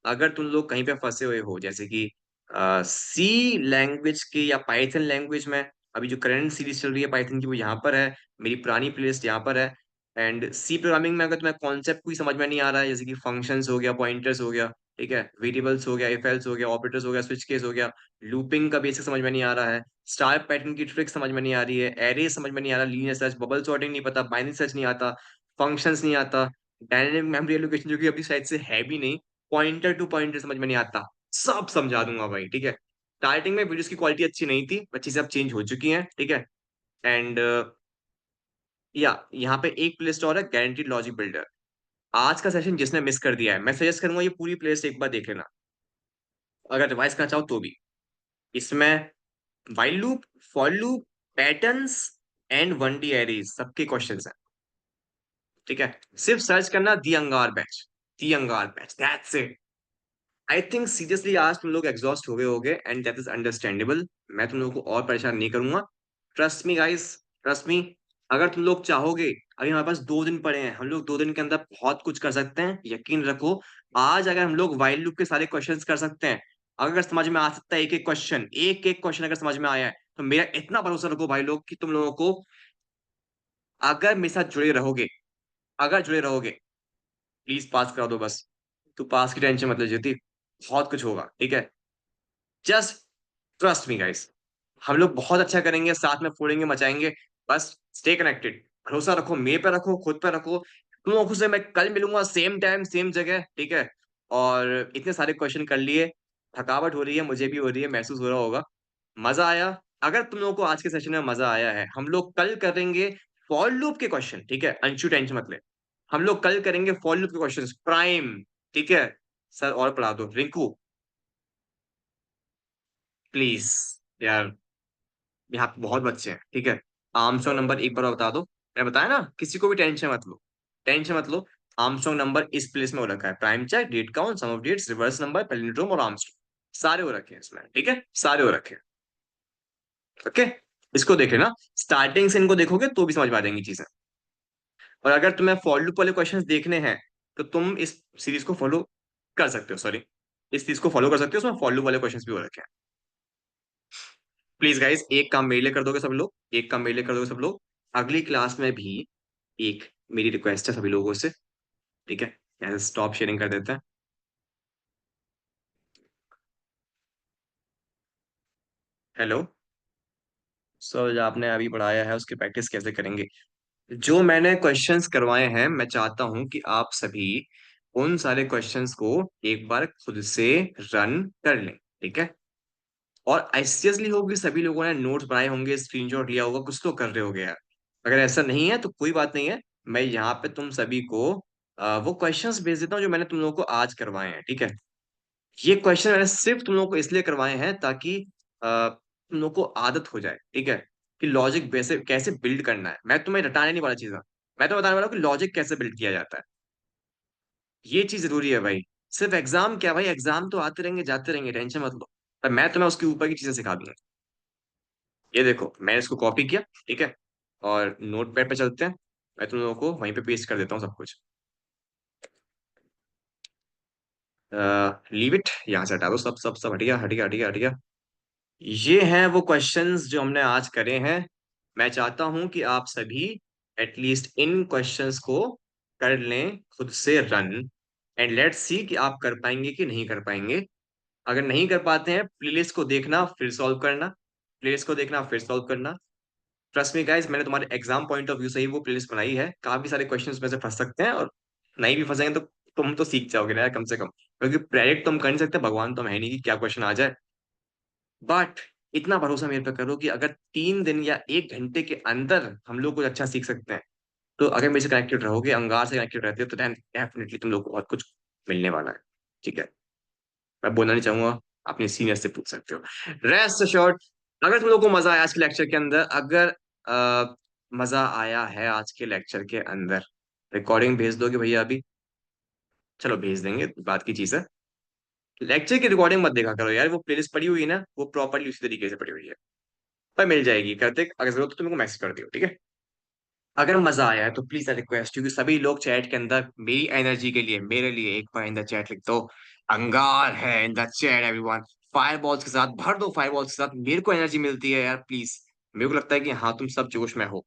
अगर तुम लोग कहीं पे फंसे हुए हो, जैसे कि सी लैंग्वेज के या पाइथन लैंग्वेज में, अभी जो करंट सीरीज चल रही है पाइथन की वो यहाँ पर है, मेरी पुरानी प्लेलिस्ट यहाँ पर है। एंड सी प्रोग्रामिंग में अगर तुम्हें कॉन्सेप्ट कोई समझ में नहीं आ रहा है, जैसे कि फंक्शंस हो गया, पॉइंटर्स हो गया, ठीक है, वेरिएबल्स हो गया, इफ एल्स हो गया, ऑपरेटर्स हो गया, स्विच केस हो गया, लूपिंग का बेसिक समझ में नहीं आ रहा है, स्टार पैटर्न की ट्रिक समझ में नहीं आ रही है, एरे समझ में नहीं आ रहा, लीनियर सर्च, बबल सॉर्टिंग नहीं पता, बाइनरी सर्च नहीं आता, फंक्शंस नहीं आता, डायनेमिक मेमोरी एलोकेशन जो कि अपनी साइड से है भी नहीं, पॉइंटर टू पॉइंटर समझ में नहीं आता, सब समझा दूंगा भाई। ठीक है, स्टार्टिंग में वीडियोस की क्वालिटी अच्छी नहीं थी, अच्छी से अब चेंज हो चुकी है। ठीक है, एंड या यहाँ पे एक प्लेलिस्ट और है, गारंटीड लॉजिक बिल्डर। आज का सेशन जिसने मिस कर दिया है, मैं सजेस्ट करूंगा ये पूरी प्लेलिस्ट एक बार देख लेना, अगर रिवाइज करना चाहो तो भी। इसमें while loop, for loop, patterns and one D arrays सबके क्वेश्चंस हैं। ठीक है, सिर्फ सर्च करना दी Angaar batch, the Angaar batch, that's it. I think seriously आज तुम लोग एग्जॉस्ट हो गए होगे, एंड दैट इज अंडरस्टैंडेबल। मैं तुम लोगों को और परेशान नहीं करूंगा, trust me guys, trust me. अगर तुम लोग चाहोगे, अभी हमारे पास 2 दिन पड़े हैं, हम लोग 2 दिन के अंदर बहुत कुछ कर सकते हैं, यकीन रखो। आज अगर हम लोग वाइल लूप के सारे क्वेश्चंस कर सकते हैं, अगर समझ में आ सकता है एक एक क्वेश्चन अगर समझ में आया है, तो मेरा इतना भरोसा रखो भाई लोग कि तुम लोगों को, अगर मेरे साथ जुड़े रहोगे, अगर जुड़े रहोगे, प्लीज पास करा दो बस। तू पास की टेंशन मत ले ज्योति, बहुत कुछ होगा, ठीक है। जस्ट ट्रस्ट मी गाइस, हम लोग बहुत अच्छा करेंगे, साथ में फोड़ेंगे मचाएंगे। बस स्टे कनेक्टेड, भरोसा रखो, मेरे पे रखो, खुद पे रखो। तुम लोगों से मैं कल मिलूंगा, सेम टाइम सेम जगह, ठीक है। और इतने सारे क्वेश्चन कर लिए, थकावट हो रही है, मुझे भी हो रही है, महसूस हो रहा होगा। मजा आया? अगर तुम लोगों को आज के सेशन में मजा आया है, हम लोग कल करेंगे फॉर लूप के क्वेश्चन, ठीक है। अंशु टेंशन मत ले, हम लोग कल करेंगे फॉर लूप के क्वेश्चन प्राइम, ठीक है। सर और पढ़ा दो रिंकू, प्लीज यार, यहाँ पे बहुत बच्चे हैं, ठीक है। आर्मस्ट्रांग नंबर एक बार बता दो। मैंने बताया ना, किसी को भी टेंशन मत लो, टेंशन मत लो। आर्मस्ट्रांग नंबर इस प्लेस में हो रखा है, प्राइम चेक, डेट count, sum of digits, reverse number, palindrome और आर्मस्ट्रांग, सारे हो रखे हैं इसमें, ठीक है, सारे हो रखे हैं। ओके, इसको देखे ना, स्टार्टिंग से इनको देखोगे तो भी समझ में आ जाएंगी चीजें। और अगर तुम्हें फॉर लूप वाले क्वेश्चंस देखने हैं, तो तुम इस सीरीज को फॉलो कर सकते हो, सॉरी, इस चीज को फॉलो कर सकते हो, उसमें फॉर लूप वाले क्वेश्चंस भी हो रखे हैं। प्लीज गाइस, एक काम मेरे लिए कर दोगे सब लोग, एक काम मेरे लिए कर दोगे सब लोग, अगली क्लास में भी एक मेरी रिक्वेस्ट है सभी लोगों से, ठीक है। यहाँ से स्टॉप शेयरिंग कर देते हैं। हेलो। सो जो आपने अभी पढ़ाया है उसकी प्रैक्टिस कैसे करेंगे? जो मैंने क्वेश्चंस करवाए हैं, मैं चाहता हूं कि आप सभी उन सारे क्वेश्चंस को एक बार खुद से रन कर लें, ठीक है। और सीरियसली होगी, सभी लोगों ने नोट्स बनाए होंगे, स्क्रीनशॉट लिया होगा, कुछ तो कर रहे होगे यार। अगर ऐसा नहीं है तो कोई बात नहीं है, मैं यहाँ पे तुम सभी को वो क्वेश्चंस भेज देता हूँ जो मैंने तुम लोगों को आज करवाए हैं, ठीक है। ये क्वेश्चन मैंने सिर्फ तुम लोगों को इसलिए करवाए हैं ताकि तुम लोगों को आदत हो जाए, ठीक है, कि लॉजिक वैसे कैसे बिल्ड करना है। मैं तुम्हें रटाने नहीं वाला चीज़, मैं तो बताने वाला हूँ कि लॉजिक कैसे बिल्ड किया जाता है। ये चीज जरूरी है भाई। सिर्फ एग्जाम क्या भाई, एग्जाम तो आते रहेंगे जाते रहेंगे, टेंशन मत लो। पर मैं तुम्हें उसके ऊपर की चीजें सिखा दूंगा। ये देखो, मैंने इसको कॉपी किया, ठीक है। और नोट पैड पे चलते हैं, मैं तुम लोगों को वहीं पे पेस्ट कर देता हूँ सब कुछ। लीव इट, यहाँ से हटा दो, सब सब सब हटिया हटिया हटिया हटिया। ये हैं वो क्वेश्चंस जो हमने आज करे हैं। मैं चाहता हूं कि आप सभी एटलीस्ट इन क्वेश्चंस को कर लें खुद से रन, एंड लेट्स सी कि आप कर पाएंगे कि नहीं कर पाएंगे। अगर नहीं कर पाते हैं, प्लेलिस्ट को देखना फिर सॉल्व करना, प्लेलिस्ट को देखना फिर सॉल्व करना। ट्रस्ट मी गाइस, मैंने तुम्हारे एग्जाम पॉइंट ऑफ व्यू से ही वो प्लेलिस्ट बनाई है, काफी सारे क्वेश्चंस में से फंस सकते हैं, और नहीं भी फंसेंगे तो तुम तो सीख जाओगे ना यार, कम से कम, क्योंकि प्रेडिक्ट तुम कर नहीं सकते, भगवान तो हम है नहीं कि क्या क्वेश्चन आ जाए। बट इतना भरोसा मेरे पे करो कि अगर 3 दिन या 1 घंटे के अंदर हम लोग कुछ अच्छा सीख सकते हैं, तो अगर मेरे से कनेक्टेड रहोगे, अंगार से कनेक्टेड रहते हो, तो डेफिनेटली तुम लोग को बहुत कुछ मिलने वाला है, ठीक है। मैं बोलना नहीं चाहूंगा, अपने सीनियर से पूछ सकते हो। रेस्ट अश्योर्ड, अगर तुम लोग को मजा आया आज के लेक्चर के अंदर, अगर मजा आया है आज के लेक्चर के अंदर, रिकॉर्डिंग भेज दोगे भैया अभी? चलो भेज देंगे, बात की चीज है। लेक्चर की रिकॉर्डिंग मत देखा करो यार, वो प्लेलिस्ट पड़ी हुई है ना, वो प्रॉपरली उसी तरीके से पड़ी हुई है, पर मिल जाएगी, करते अगर जरूरत हो तो तुमको मैसेज कर दियो, ठीक है। अगर मजा आया है तो प्लीज रिक्वेस्ट, क्योंकि सभी लोग चैट के अंदर मेरी एनर्जी के लिए, मेरे लिए एक बार इन द चैट लिख दो, अंगार है इन द चैट एवरीवन। फायरबॉल्स के साथ भर दो, फायरबॉल्स के साथ मेरे को एनर्जी मिलती है यार, प्लीज। मेरे को लगता है कि हाँ तुम सब जोश में हो।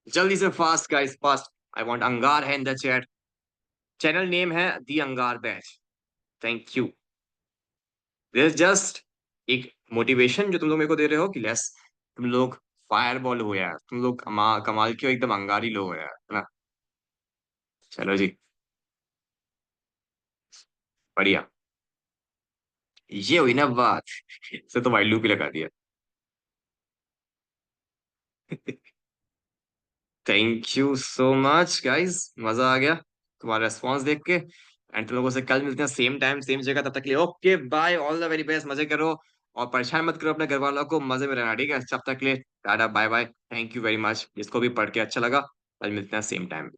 जल्दी से fast guys, fast. I want अंगार है in the chat. Channel name है दी Angaar batch. Thank you. This just एक मोटिवेशन जो तुम लोग मेरे को दे रहे हो कि लेस, तुम लोग फायर बॉल हो यार, तुम लोग कमाल के हो, एकदम अंगारी लोग हो यार, है ना। चलो जी, बढ़िया। ये हुई ना बात, इसे तो वाइल्ड लूप ही लगा दिया। Thank you so much guys, मजा आ गया तुम्हारा रेस्पॉन्स देख के। एंड तुम लोगों से कल मिलते हैं, सेम टाइम सेम जगह, तब तक के लिए okay bye, all the very best, मजे करो। और परेशान मत करो अपने घर वालों को, मजे में रहना, ठीक है, तब तक के लिए tata bye bye, thank you very much. जिसको भी पढ़ के अच्छा लगा, कल मिलते हैं सेम टाइम।